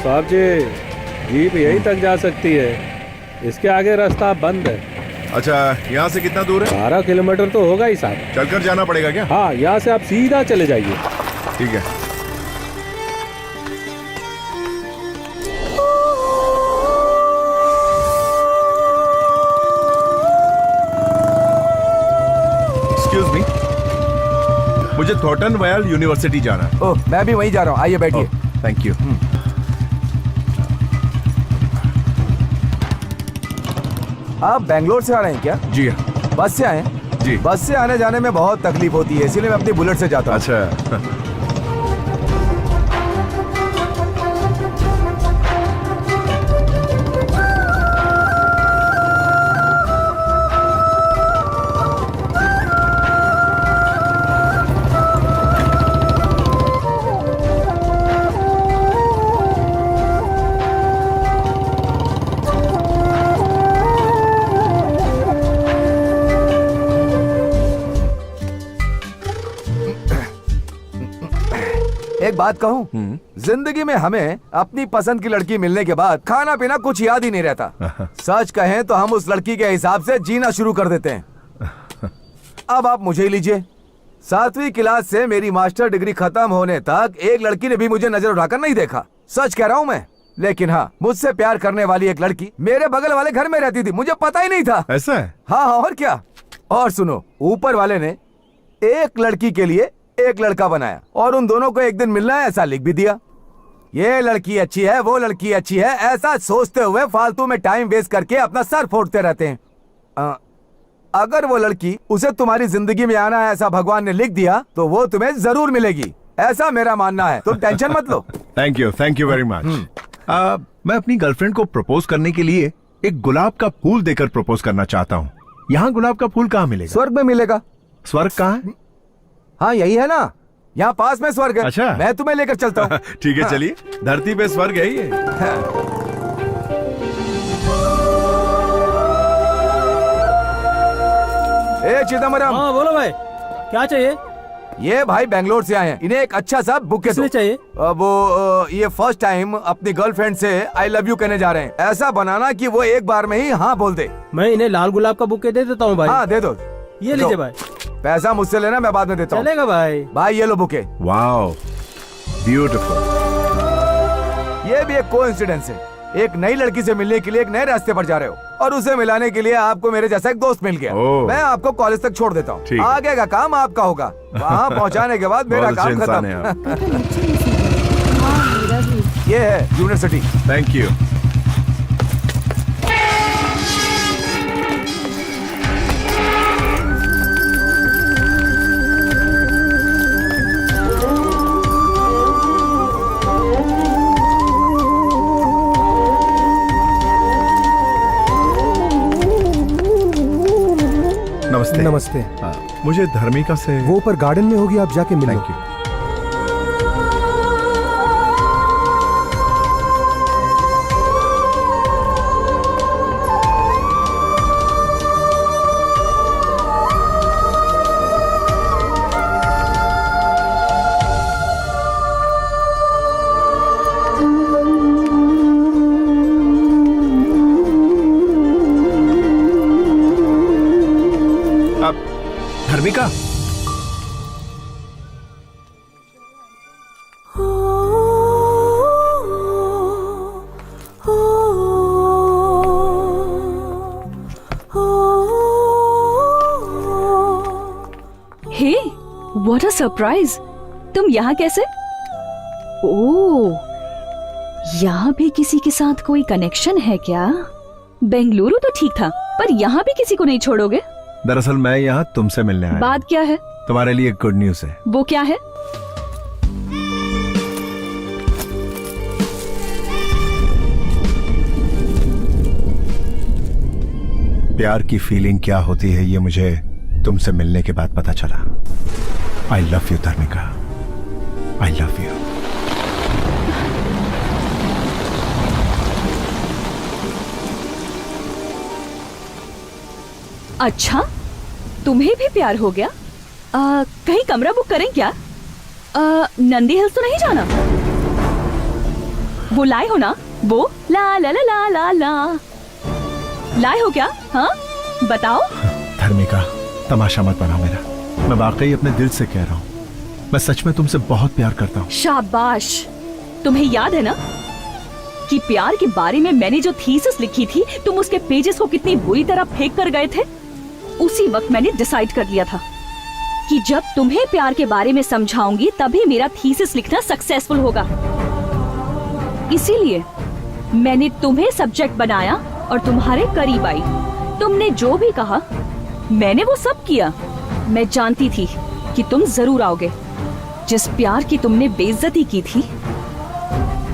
C: साहब जी, जीप यहीं तक जा सकती है, इसके आगे रास्ता बंद है।
A: अच्छा, यहाँ से कितना दूर है?
C: 12 किलोमीटर तो होगा ही साहब।
A: चलकर जाना पड़ेगा क्या?
C: हाँ, यहाँ से आप सीधा चले जाइए।
A: ठीक है। एक्सक्यूज मी, मुझे थॉर्टन वयल यूनिवर्सिटी जाना है।
J: ओह, मैं भी वहीं जा रहा हूँ, आइए बैठिए।
A: Thank you.
J: आप बेंगलोर से आ रहे हैं क्या?
A: जी हाँ।
J: बस से आए हैं?
A: जी।
J: बस से आने जाने में बहुत तकलीफ होती है, इसीलिए मैं अपनी बुलेट से जाता हूँ।
A: अच्छा।
J: एक बात कहूँ, जिंदगी में हमें अपनी पसंद की लड़की मिलने के बाद खाना पीना कुछ याद ही नहीं रहता। सच कहें तो हम उस लड़की के हिसाब से जीना शुरू कर देते हैं। अब आप मुझे ही लीजिए, 7वीं क्लास से मेरी मास्टर डिग्री खत्म होने तक एक लड़की ने भी मुझे नजर उठाकर नहीं देखा। सच कह रहा हूँ मैं। लेकिन हाँ, मुझसे प्यार करने वाली एक लड़की मेरे बगल वाले घर में रहती थी, मुझे पता ही नहीं था।
A: ऐसा है?
J: हाँ, और क्या। और सुनो, ऊपर वाले ने एक लड़की के लिए एक लड़का बनाया और उन दोनों को एक दिन मिलना है ऐसा लिख भी दिया। ये लड़की अच्छी है, वो लड़की अच्छी है, ऐसा सोचते हुए फालतू में टाइम वेस्ट करके अपना सर फोड़ते रहते हैं। अगर वो लड़की उसे तुम्हारी जिंदगी में आना है ऐसा भगवान ने लिख दिया तो वो तुम्हें जरूर मिलेगी, ऐसा मेरा मानना है। तुम टेंशन मत लो।
A: Thank you very much. मैं अपनी गर्लफ्रेंड को प्रपोज करने के लिए एक गुलाब का फूल देकर प्रपोज करना चाहता हूँ। यहाँ गुलाब का फूल कहाँ मिलेगा?
J: स्वर्ग में मिलेगा।
A: स्वर्ग कहाँ है?
J: हाँ, यही है ना, यहाँ पास में स्वर्ग है।
A: अच्छा,
J: मैं तुम्हें लेकर चलता हूँ।
A: ठीक है, चलिए। धरती पे स्वर्ग है ये।
J: ए चिदम्बरम।
C: हाँ बोलो भाई, क्या चाहिए?
J: ये भाई बेंगलोर से आए हैं, इन्हें एक अच्छा सा बुके दो।
C: चाहिए?
J: वो ये फर्स्ट टाइम अपनी गर्लफ्रेंड से आई लव यू कहने जा रहे हैं। ऐसा बनाना कि वो एक बार में ही हाँ बोल दे।
C: मैं इन्हें लाल गुलाब का बुके दे देता हूँ भाई।
J: हाँ, दे दो।
C: ये लीजिए भाई।
J: पैसा मुझसे लेना, मैं बाद में देता हूँ।
C: चलेगा भाई।
J: भाई ये लो बुके।
A: Wow, beautiful.
J: ये भी एक कोइंसिडेंस है। एक नई लड़की से मिलने के लिए एक नए रास्ते पर जा रहे हो और उसे मिलाने के लिए आपको मेरे जैसा एक दोस्त मिल गया। मैं आपको कॉलेज तक छोड़ देता हूँ, आगे का काम आपका होगा। वहाँ पहुँचाने के बाद मेरा काम खत्म। ये है यूनिवर्सिटी।
A: Thank you. नमस्ते।
D: नमस्ते।
A: मुझे धर्मिका से।
D: वो ऊपर गार्डन में होगी, आप जाके मिलो।
A: Thank you. Dharmika,
G: hey, what a surprise! तुम यहाँ कैसे? ओह, यहाँ भी किसी के साथ कोई कनेक्शन है क्या? बेंगलुरु तो ठीक था, पर यहाँ भी किसी को नहीं छोड़ोगे?
A: दरअसल मैं यहाँ तुमसे मिलने आया।
G: बात क्या है?
A: तुम्हारे लिए गुड न्यूज है।
G: वो क्या है?
A: प्यार की फीलिंग क्या होती है ये मुझे तुमसे मिलने के बाद पता चला। I love you Dharmika, I love you.
G: अच्छा, तुम्हें भी प्यार हो गया? कहीं कमरा बुक करें क्या? नंदी हिल्स तो नहीं जाना? वो लाए हो ना? वो ला ला ला ला ला ला लाए हो क्या? हाँ,
Q: बताओ।
A: धर्मिका, तमाशा मत बनाओ मेरा। मैं वाकई अपने दिल से कह रहा हूँ, मैं सच में तुमसे बहुत प्यार करता हूँ।
Q: शाबाश। तुम्हें याद है ना कि प्यार के बारे में मैंने जो थीसिस लिखी थी, तुम उसके पेजेस को कितनी बुरी तरह फेंक कर गए थे। उसी वक्त मैंने डिसाइड कर लिया था कि जब तुम्हें प्यार के बारे में समझाऊंगी तभी मेरा थीसिस लिखना सक्सेसफुल होगा। इसीलिए मैंने तुम्हें सब्जेक्ट बनाया और तुम्हारे करीब आई। तुमने जो भी कहा मैंने वो सब किया। मैं जानती थी कि तुम जरूर आओगे। जिस प्यार की तुमने बेइज्जती की थी,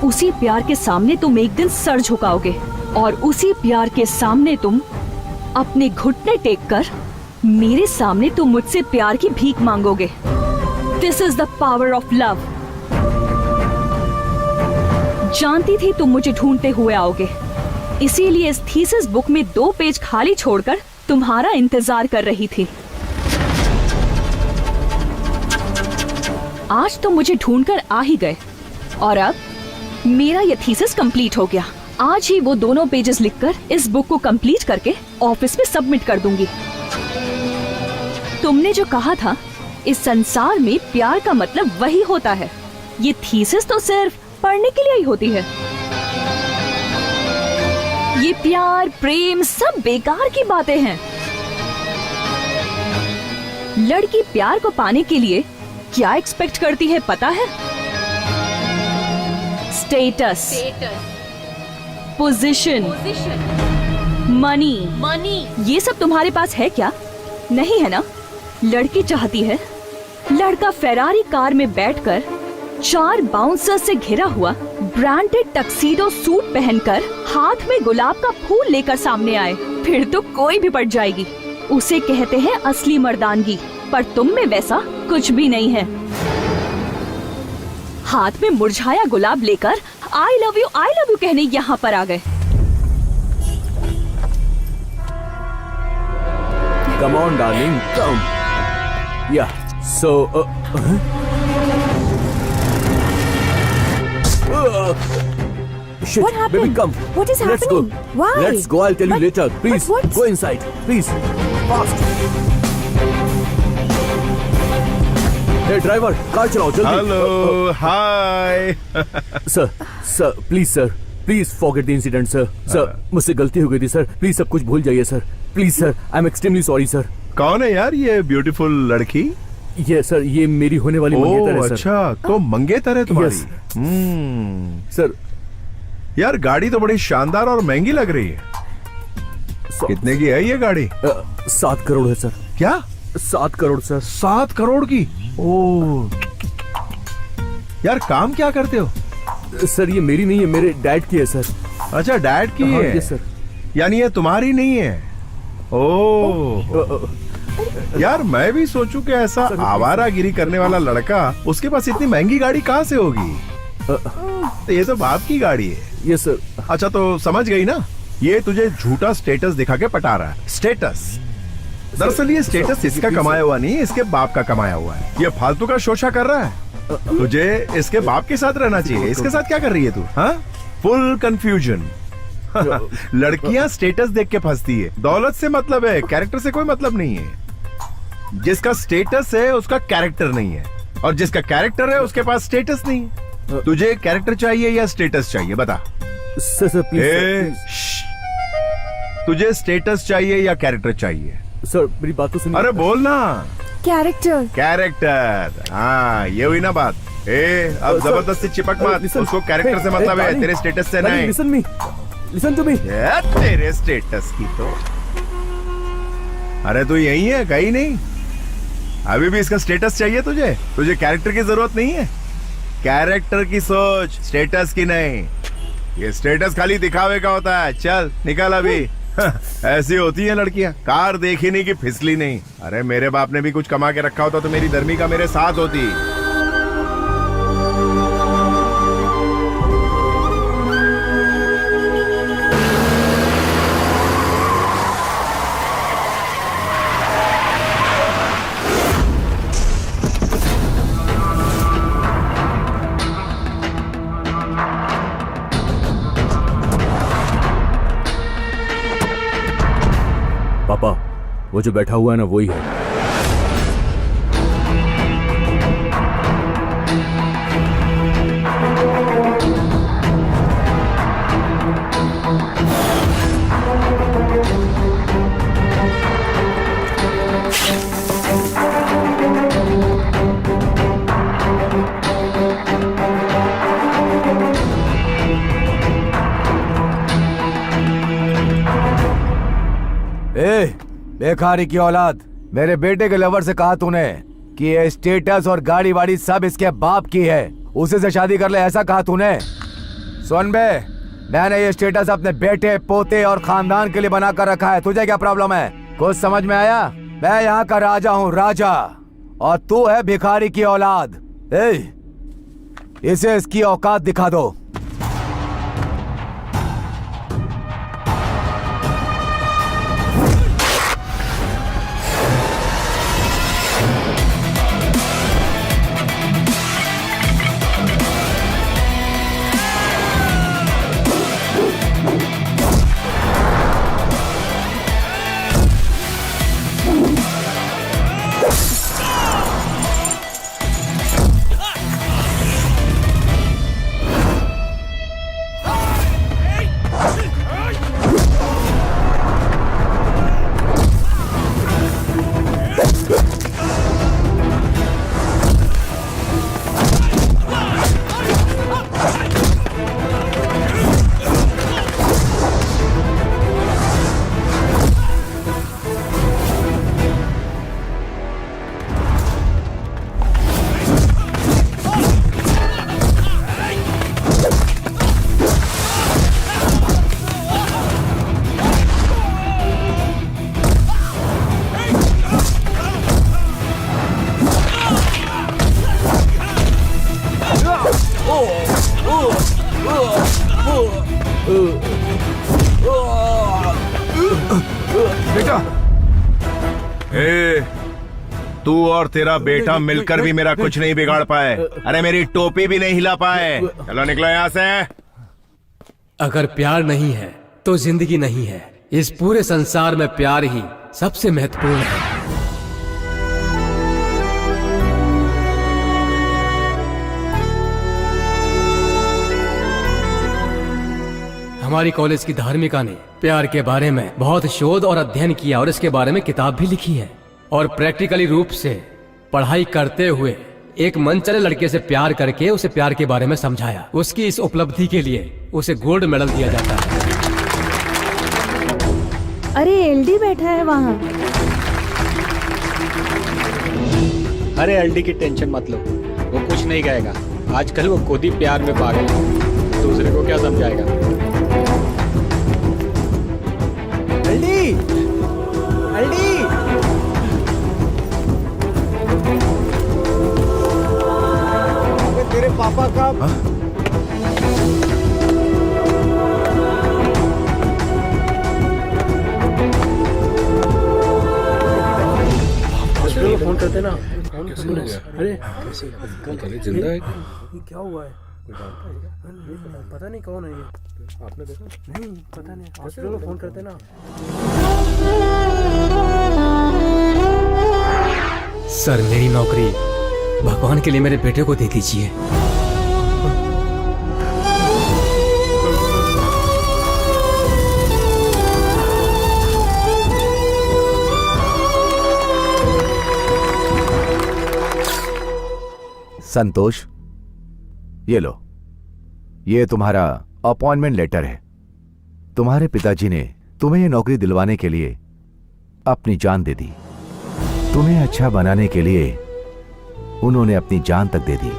Q: उसी प्यार के सामने तुम एक दिन सर झुकाओगे और उसी प्यार के सामने तुम अपने घुटने टेक कर मेरे सामने तुम मुझसे प्यार की भीख मांगोगे। This is the power of love. जानती थी तुम मुझे ढूंढते हुए आओगे, इसीलिए इस थीसिस बुक में 2 पेज खाली छोड़कर तुम्हारा इंतजार कर रही थी। आज तो मुझे ढूंढकर आ ही गए और अब मेरा ये थीसिस कंप्लीट हो गया। आज ही वो दोनों पेजेस लिखकर इस बुक को कंप्लीट करके ऑफिस में सबमिट कर दूंगी। तुमने जो कहा था इस संसार में प्यार का मतलब वही होता है, ये थीसिस तो सिर्फ पढ़ने के लिए ही होती है। ये प्यार प्रेम सब बेकार की बातें हैं। लड़की प्यार को पाने के लिए क्या एक्सपेक्ट करती है पता है? Status, position, money. ये सब तुम्हारे पास है क्या? नहीं है ना? लड़की चाहती है लड़का फेरारी कार में बैठकर 4 बाउंसर से घिरा हुआ ब्रांडेड टक्सीडो सूट पहनकर हाथ में गुलाब का फूल लेकर सामने आए। फिर तो कोई भी पट जाएगी। उसे कहते हैं असली मर्दानगी, पर तुम में वैसा कुछ भी नहीं है। हाथ में मुरझाया गुलाब लेकर आई लव यू कहने यहाँ पर आ गए।
J: Come on, darling, come. Yeah. So. Shit,
B: What happened?
J: baby, come.
B: What is
J: Let's
B: happening?
J: go.
B: Why?
J: Let's go. I'll tell you later. Please,
B: what's-
J: go inside. Please, fast. Hey, driver, car चलाओ जल्दी.
A: Hello, hi.
J: Sir, please sir, please forget the incident sir. Sir, मुझसे गलती हो गई थी sir. Please सब कुछ भूल जाइए sir. Please sir, I am extremely sorry sir.
A: कौन है यार ये ब्यूटीफुल लड़की?
J: ये सर, ये मेरी होने वाली मंगेतर है सर.
A: अच्छा, तो मंगेतर है तुम्हारी?
J: Yes. सर,
A: यार गाड़ी तो बड़ी शानदार और महंगी लग रही है। कितने की है ये गाड़ी?
J: 7 करोड़ है सर.
A: क्या?
J: 7 करोड़ सर.
A: 7 करोड़ की? ओ यार, काम क्या करते हो?
J: सर, ये मेरी नहीं है, मेरे डैड की है सर.
A: अच्छा, डैड की है?
J: सर.
A: यानी ये तुम्हारी नहीं है? ओ यार, मैं भी सोचूं कि ऐसा आवारागिरी करने वाला लड़का, उसके पास इतनी महंगी गाड़ी कहाँ से होगी? ये तो बाप की गाड़ी है।
J: ये सर.
A: अच्छा, तो समझ गई ना, ये तुझे झूठा स्टेटस दिखा के पटा रहा है। स्टेटस, दरअसल ये स्टेटस इसका कमाया हुआ नहीं, इसके बाप का कमाया हुआ है। ये फालतू का शोशा कर रहा है। तुझे इसके बाप के साथ रहना चाहिए। इसके साथ क्या कर रही है तू? हाँ, फुल कंफ्यूजन। लड़कियां स्टेटस देख के फंसती है। दौलत से मतलब है, कैरेक्टर से कोई मतलब नहीं है। जिसका स्टेटस है उसका कैरेक्टर नहीं है, और जिसका कैरेक्टर है उसके पास स्टेटस नहीं है। तुझे कैरेक्टर चाहिए या स्टेटस चाहिए, बता।
J: Sir please.
A: तुझे स्टेटस चाहिए या कैरेक्टर चाहिए?
J: सर, मेरी बात तो सुनिए.
A: अरे बोल ना.
B: कैरेक्टर।
A: कैरेक्टर, हाँ, ये हुई ना बात। अब जबरदस्ती चिपक मत। उसको कैरेक्टर से मतलब है, तेरे स्टेटस से नहीं।
J: Listen to me.
A: तेरे स्टेटस की तो, अरे तू यही है, कहीं नहीं। अभी भी इसका स्टेटस चाहिए तुझे? तुझे कैरेक्टर की जरूरत नहीं है। कैरेक्टर की सोच, स्टेटस की नहीं। ये स्टेटस खाली दिखावे का होता है। चल निकल अभी। ऐसी होती है लड़कियां, कार देखी नहीं कि फिसली नहीं। अरे मेरे बाप ने भी कुछ कमा के रखा होता तो मेरी धर्मिका मेरे साथ होती।
C: पापा, वो जो बैठा हुआ है ना वही है।
J: बेकारी की औलाद, मेरे बेटे के लवर से कहा तूने कि ये स्टेटस और गाड़ी वाड़ी सब इसके बाप की है, उसे से शादी कर ले, ऐसा कहा तूने? सुन बे, मैंने ये स्टेटस अपने बेटे, पोते और खानदान के लिए बना कर रखा है। तुझे क्या प्रॉब्लम है? कुछ समझ में आया? मैं यहाँ का राजा हूँ, राजा, और तू है भिखारी की औलाद। इसे इसकी औकात दिखा दो।
A: बेटा, तू और तेरा बेटा मिलकर भी मेरा कुछ नहीं बिगाड़ पाए। अरे मेरी टोपी भी नहीं हिला पाए। चलो निकलो यहाँ से।
C: अगर प्यार नहीं है तो जिंदगी नहीं है। इस पूरे संसार में प्यार ही सबसे महत्वपूर्ण है। हमारी कॉलेज की धार्मिका ने प्यार के बारे में बहुत शोध और अध्ययन किया और इसके बारे में किताब भी लिखी है और प्रैक्टिकली रूप से पढ़ाई करते हुए एक मनचले लड़के से प्यार करके उसे प्यार के बारे में समझाया। उसकी इस उपलब्धि के लिए उसे गोल्ड मेडल दिया जाता है।
Q: अरे एलडी बैठा है वहाँ।
L: अरे एलडी की टेंशन मत लो, वो कुछ नहीं कहेगा। आजकल वो खुद ही प्यार में पागल है, दूसरे को क्या समझाएगा।
J: एलडी, एलडी, तेरे पापा का
C: फोन करते ना। अरे जिंदा है क्या हुआ है? पता नहीं कौन है ये। आपने देखा? नहीं पता नहीं। हॉस्पिटल में फोन करते ना। सर मेरी नौकरी भगवान के लिए मेरे बेटे को दे दीजिए।
J: संतोष, ये लो, ये तुम्हारा अपॉइंटमेंट लेटर है। तुम्हारे पिताजी ने तुम्हें ये नौकरी दिलवाने के लिए अपनी जान दे दी। तुम्हें अच्छा बनाने के लिए उन्होंने अपनी जान तक दे दी।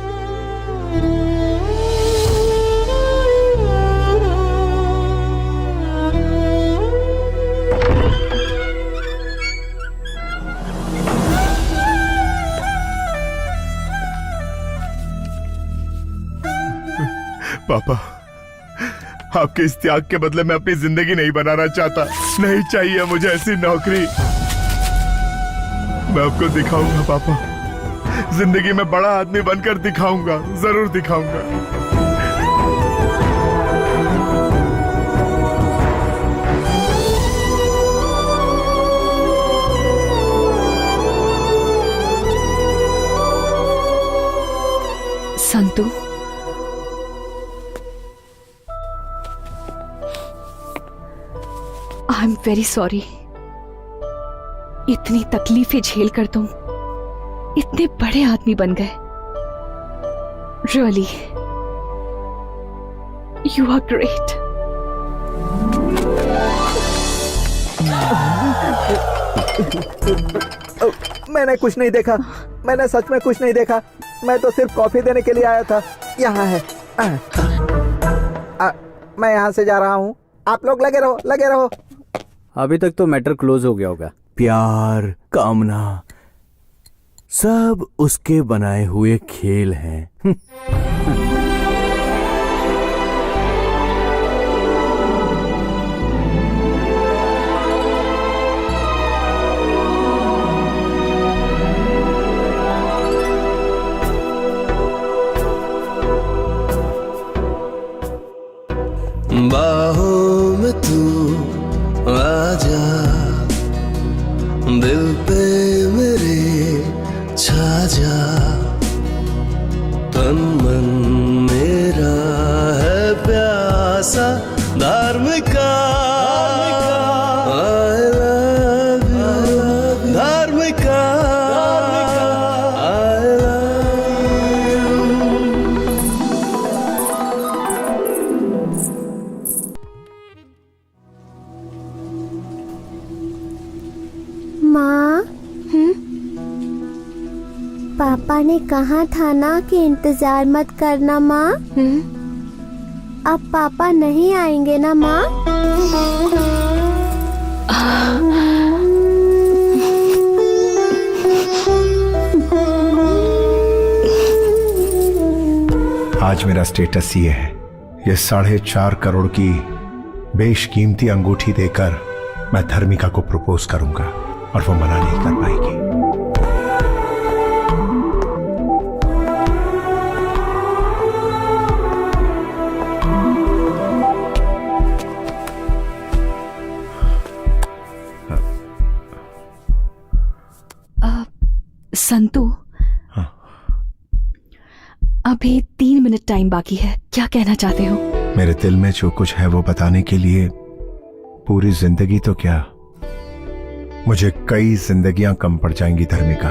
A: पापा, आपके इस त्याग के बदले मैं अपनी जिंदगी नहीं बनाना चाहता। नहीं चाहिए मुझे ऐसी नौकरी। मैं आपको दिखाऊंगा पापा, जिंदगी में बड़ा आदमी बनकर दिखाऊंगा, जरूर दिखाऊंगा।
Q: I am very sorry. इतनी तकलीफें झेल कर तुम इतने बड़े आदमी बन गए। Really you are great.
M: मैंने कुछ नहीं देखा, मैंने सच में कुछ नहीं देखा। मैं तो सिर्फ कॉफी देने के लिए आया था। यहाँ है। मैं यहाँ से जा रहा हूँ, आप लोग लगे रहो, लगे रहो।
E: अभी तक तो मैटर क्लोज हो गया होगा।
J: प्यार, कामना, सब उसके बनाए हुए खेल हैं।
R: बाहों में तू आजा, दिल पे मेरे छा जा, तन मन मेरा है प्यासा धार्मिका। I love you, Dharmika. I love you।
H: माँ, पापा ने कहा था ना कि इंतजार मत करना माँ। अब पापा नहीं आएंगे ना माँ?
A: आज मेरा स्टेटस ये है, ये 4.5 करोड़ की बेशकीमती अंगूठी देकर मैं धर्मिका को प्रपोज करूंगा और वो मना नहीं कर पाएगी।
Q: संतु, अभी 3 मिनट टाइम बाकी है, क्या कहना चाहते हो?
A: मेरे दिल में जो कुछ है वो बताने के लिए पूरी जिंदगी तो क्या, मुझे कई जिंदगियां कम पड़ जाएंगी धर्मिका।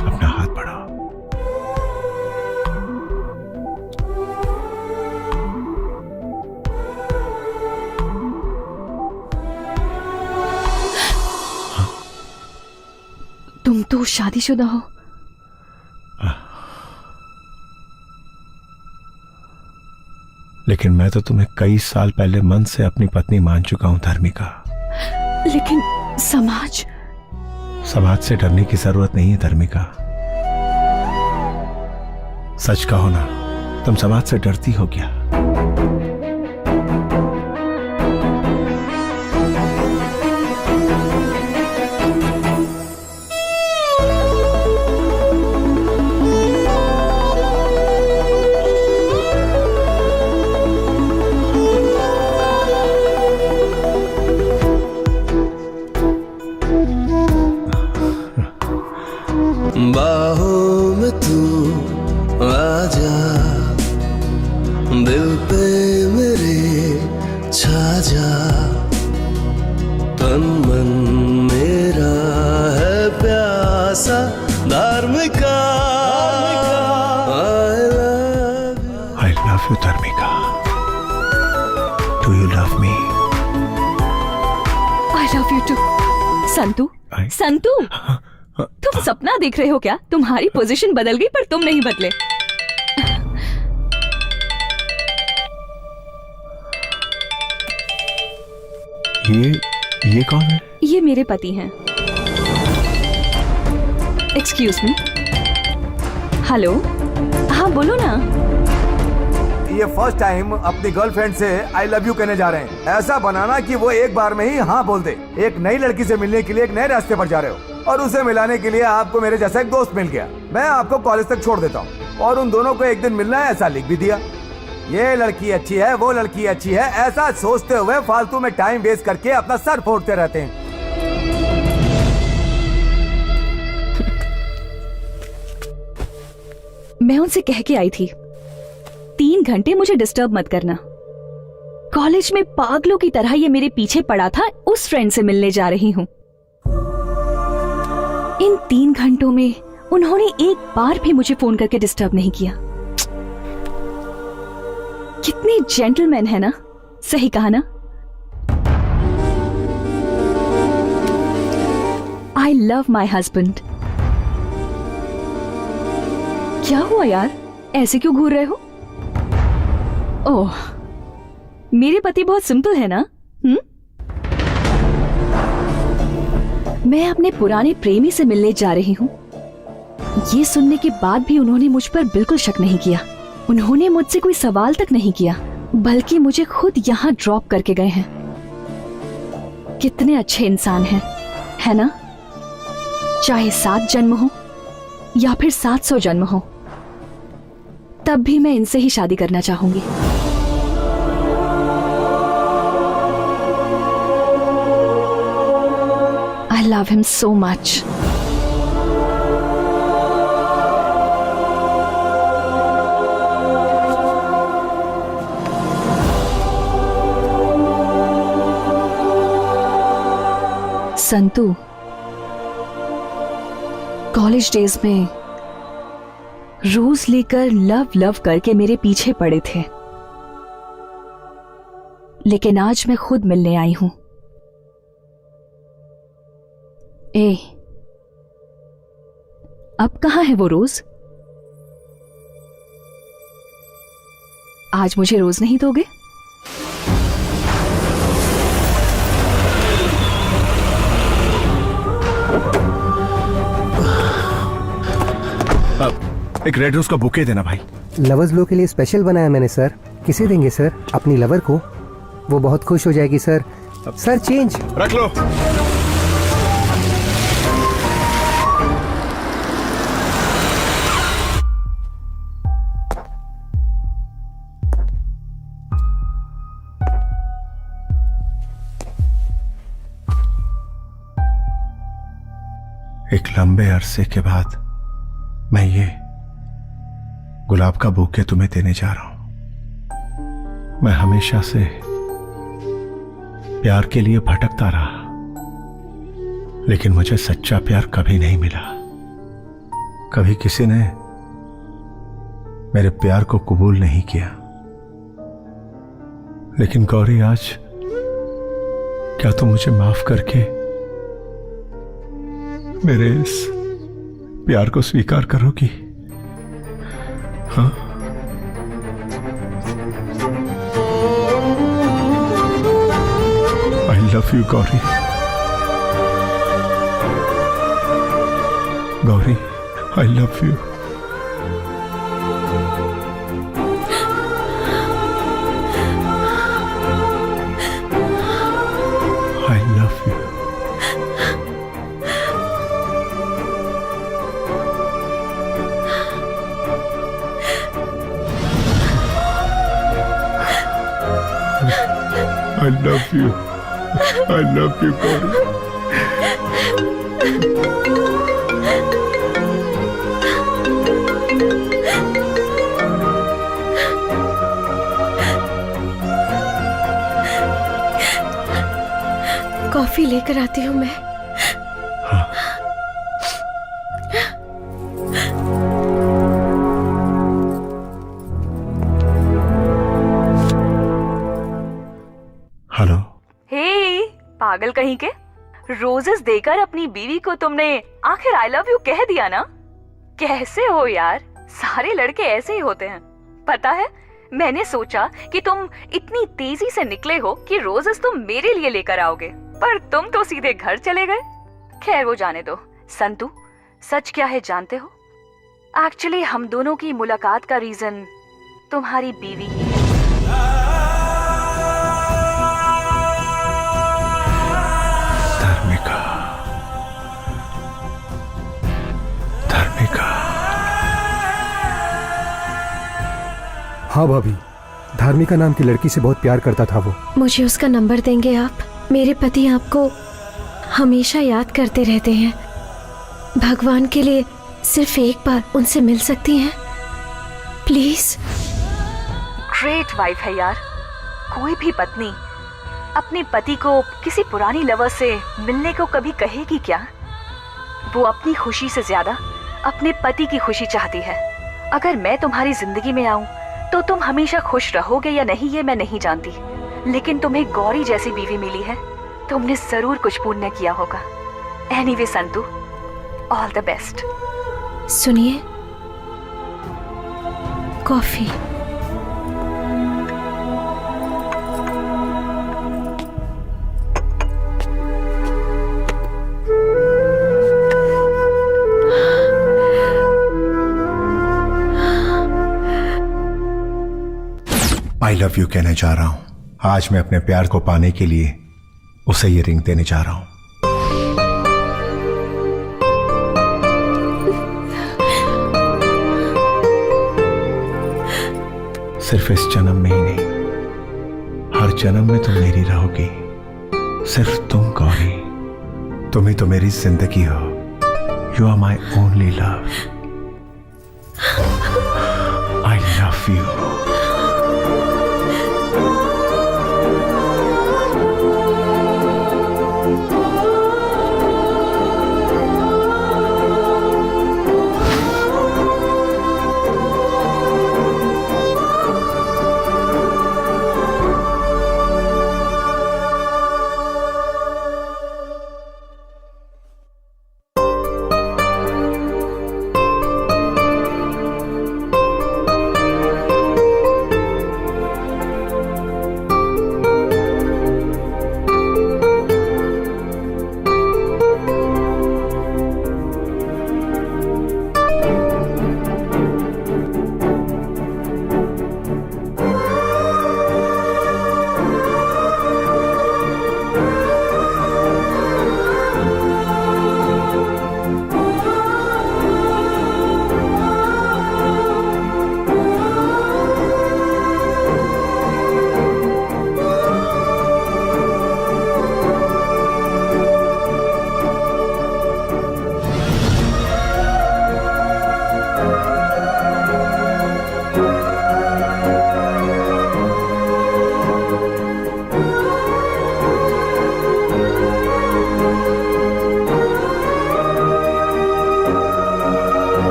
A: अपना हाथ बढ़ाओ।
Q: तुम तो शादीशुदा हो।
A: लेकिन मैं तो तुम्हें कई साल पहले मन से अपनी पत्नी मान चुका हूं धर्मिका।
Q: लेकिन समाज
A: से डरने की जरूरत नहीं है धर्मिका। सच कहो ना, तुम समाज से डरती हो क्या?
R: बाहों में तू आजा, दिल पे मेरे छा जा, तन मन मेरा है प्यासा धार्मिका।
A: I love you धर्मिका। Do you love me?
Q: I love you too। संतु, संतु, तुम सपना देख रहे हो क्या? तुम्हारी पोजीशन बदल गई पर तुम नहीं बदले।
A: ये कौन है?
Q: ये मेरे पति हैं। Excuse me. हेलो, हाँ बोलो ना।
D: ये फर्स्ट टाइम अपनी गर्लफ्रेंड से आई लव यू कहने जा रहे हैं। ऐसा बनाना कि वो एक बार में ही हाँ बोल दे। एक नई लड़की से मिलने के लिए एक नए रास्ते पर जा रहे हो और उसे मिलाने के लिए आपको मेरे जैसा एक दोस्त मिल गया। मैं आपको कॉलेज तक छोड़ देता हूँ और उन दोनों को एक दिन मिलना है ऐसा लिख भी दिया। ये लड़की अच्छी है, वो लड़की अच्छी है, ऐसा सोचते हुए फालतू में टाइम वेस्ट करके अपना सर फोड़ते रहते हैं।
Q: मैं उनसे कह के आई थी 3 घंटे मुझे डिस्टर्ब मत करना। कॉलेज में पागलों की तरह ये मेरे पीछे पड़ा था, उस फ्रेंड से मिलने जा रही हूँ। इन 3 घंटों में उन्होंने एक बार भी मुझे फोन करके डिस्टर्ब नहीं किया। कितने जेंटलमैन है ना, सही कहा ना? I love my husband. क्या हुआ यार, ऐसे क्यों घूर रहे हो? ओह, मेरे पति बहुत सिंपल है ना? मैं अपने पुराने प्रेमी से मिलने जा रही हूँ। ये सुनने के बाद भी उन्होंने मुझ पर बिल्कुल शक नहीं किया। उन्होंने मुझसे कोई सवाल तक नहीं किया, बल्कि मुझे खुद यहाँ ड्रॉप करके गए हैं। कितने अच्छे इंसान हैं, है ना? चाहे 7 जन्म हो या फिर 700 जन्म हो, तब भी मैं इनसे ही शादी करना चाहूंगी। I love him so much. Santu, college days में रोज लेकर लव लव करके मेरे पीछे पड़े थे, लेकिन आज मैं खुद मिलने आई हूं। ए, अब कहां है वो रोज? आज मुझे रोज नहीं दोगे?
A: एक रेड रोज का बुके देना भाई।
S: लवर्स लो के लिए स्पेशल बनाया मैंने सर। किसे देंगे सर? अपनी लवर को, वो बहुत खुश हो जाएगी सर। सर चेंज
A: रख लो। एक लंबे अरसे के बाद मैं ये गुलाब का बुके तुम्हें देने जा रहा हूं। मैं हमेशा से प्यार के लिए भटकता रहा, लेकिन मुझे सच्चा प्यार कभी नहीं मिला। कभी किसी ने मेरे प्यार को कबूल नहीं किया। लेकिन गौरी, आज क्या तुम मुझे माफ करके मेरे इस प्यार को स्वीकार करोगी? हाँ? I love you, Gauri. Gauri, I love you। I love you। I love you। I love you, Gauri।
F: Coffee लेकर आती हूँ मैं।
A: हेलो।
G: हे, पागल कहीं के, रोजेस देकर अपनी बीवी को तुमने आखिर आई लव यू कह दिया ना? कैसे हो यार, सारे लड़के ऐसे ही होते हैं। पता है, मैंने सोचा कि तुम इतनी तेजी से निकले हो कि रोजेस तुम मेरे लिए लेकर आओगे, पर तुम तो सीधे घर चले गए। खैर वो जाने दो। संतू, सच क्या है जानते हो? एक्चुअली हम दोनों की मुलाकात का रीजन तुम्हारी बीवी ही है।
S: हाँ भाभी, धार्मिका नाम की लड़की से बहुत प्यार करता था वो।
F: मुझे उसका नंबर देंगे आप? मेरे पति आपको हमेशा याद करते रहते हैं। भगवान के लिए सिर्फ एक बार उनसे मिल सकती हैं? प्लीज।
G: ग्रेट वाइफ है यार। कोई भी पत्नी अपने पति को किसी पुरानी लवर से मिलने को कभी कहेगी क्या? वो अपनी खुशी से ज्यादा अपने पति की खुशी चाहती है। अगर मैं तुम्हारी जिंदगी में आऊं तो तुम हमेशा खुश रहोगे या नहीं ये मैं नहीं जानती, लेकिन तुम्हें गौरी जैसी बीवी मिली है, तुमने जरूर कुछ पुण्य किया होगा। Anyway Santu, all the best.
F: सुनिए, कॉफी।
A: आई लव यू कहने जा रहा हूं। आज मैं अपने प्यार को पाने के लिए उसे ये रिंग देने जा रहा हूं। सिर्फ इस जन्म में ही नहीं, हर जन्म में तुम मेरी रहोगी। सिर्फ तुम गौरी, तुम ही तो मेरी जिंदगी हो। You are my only love. I love you.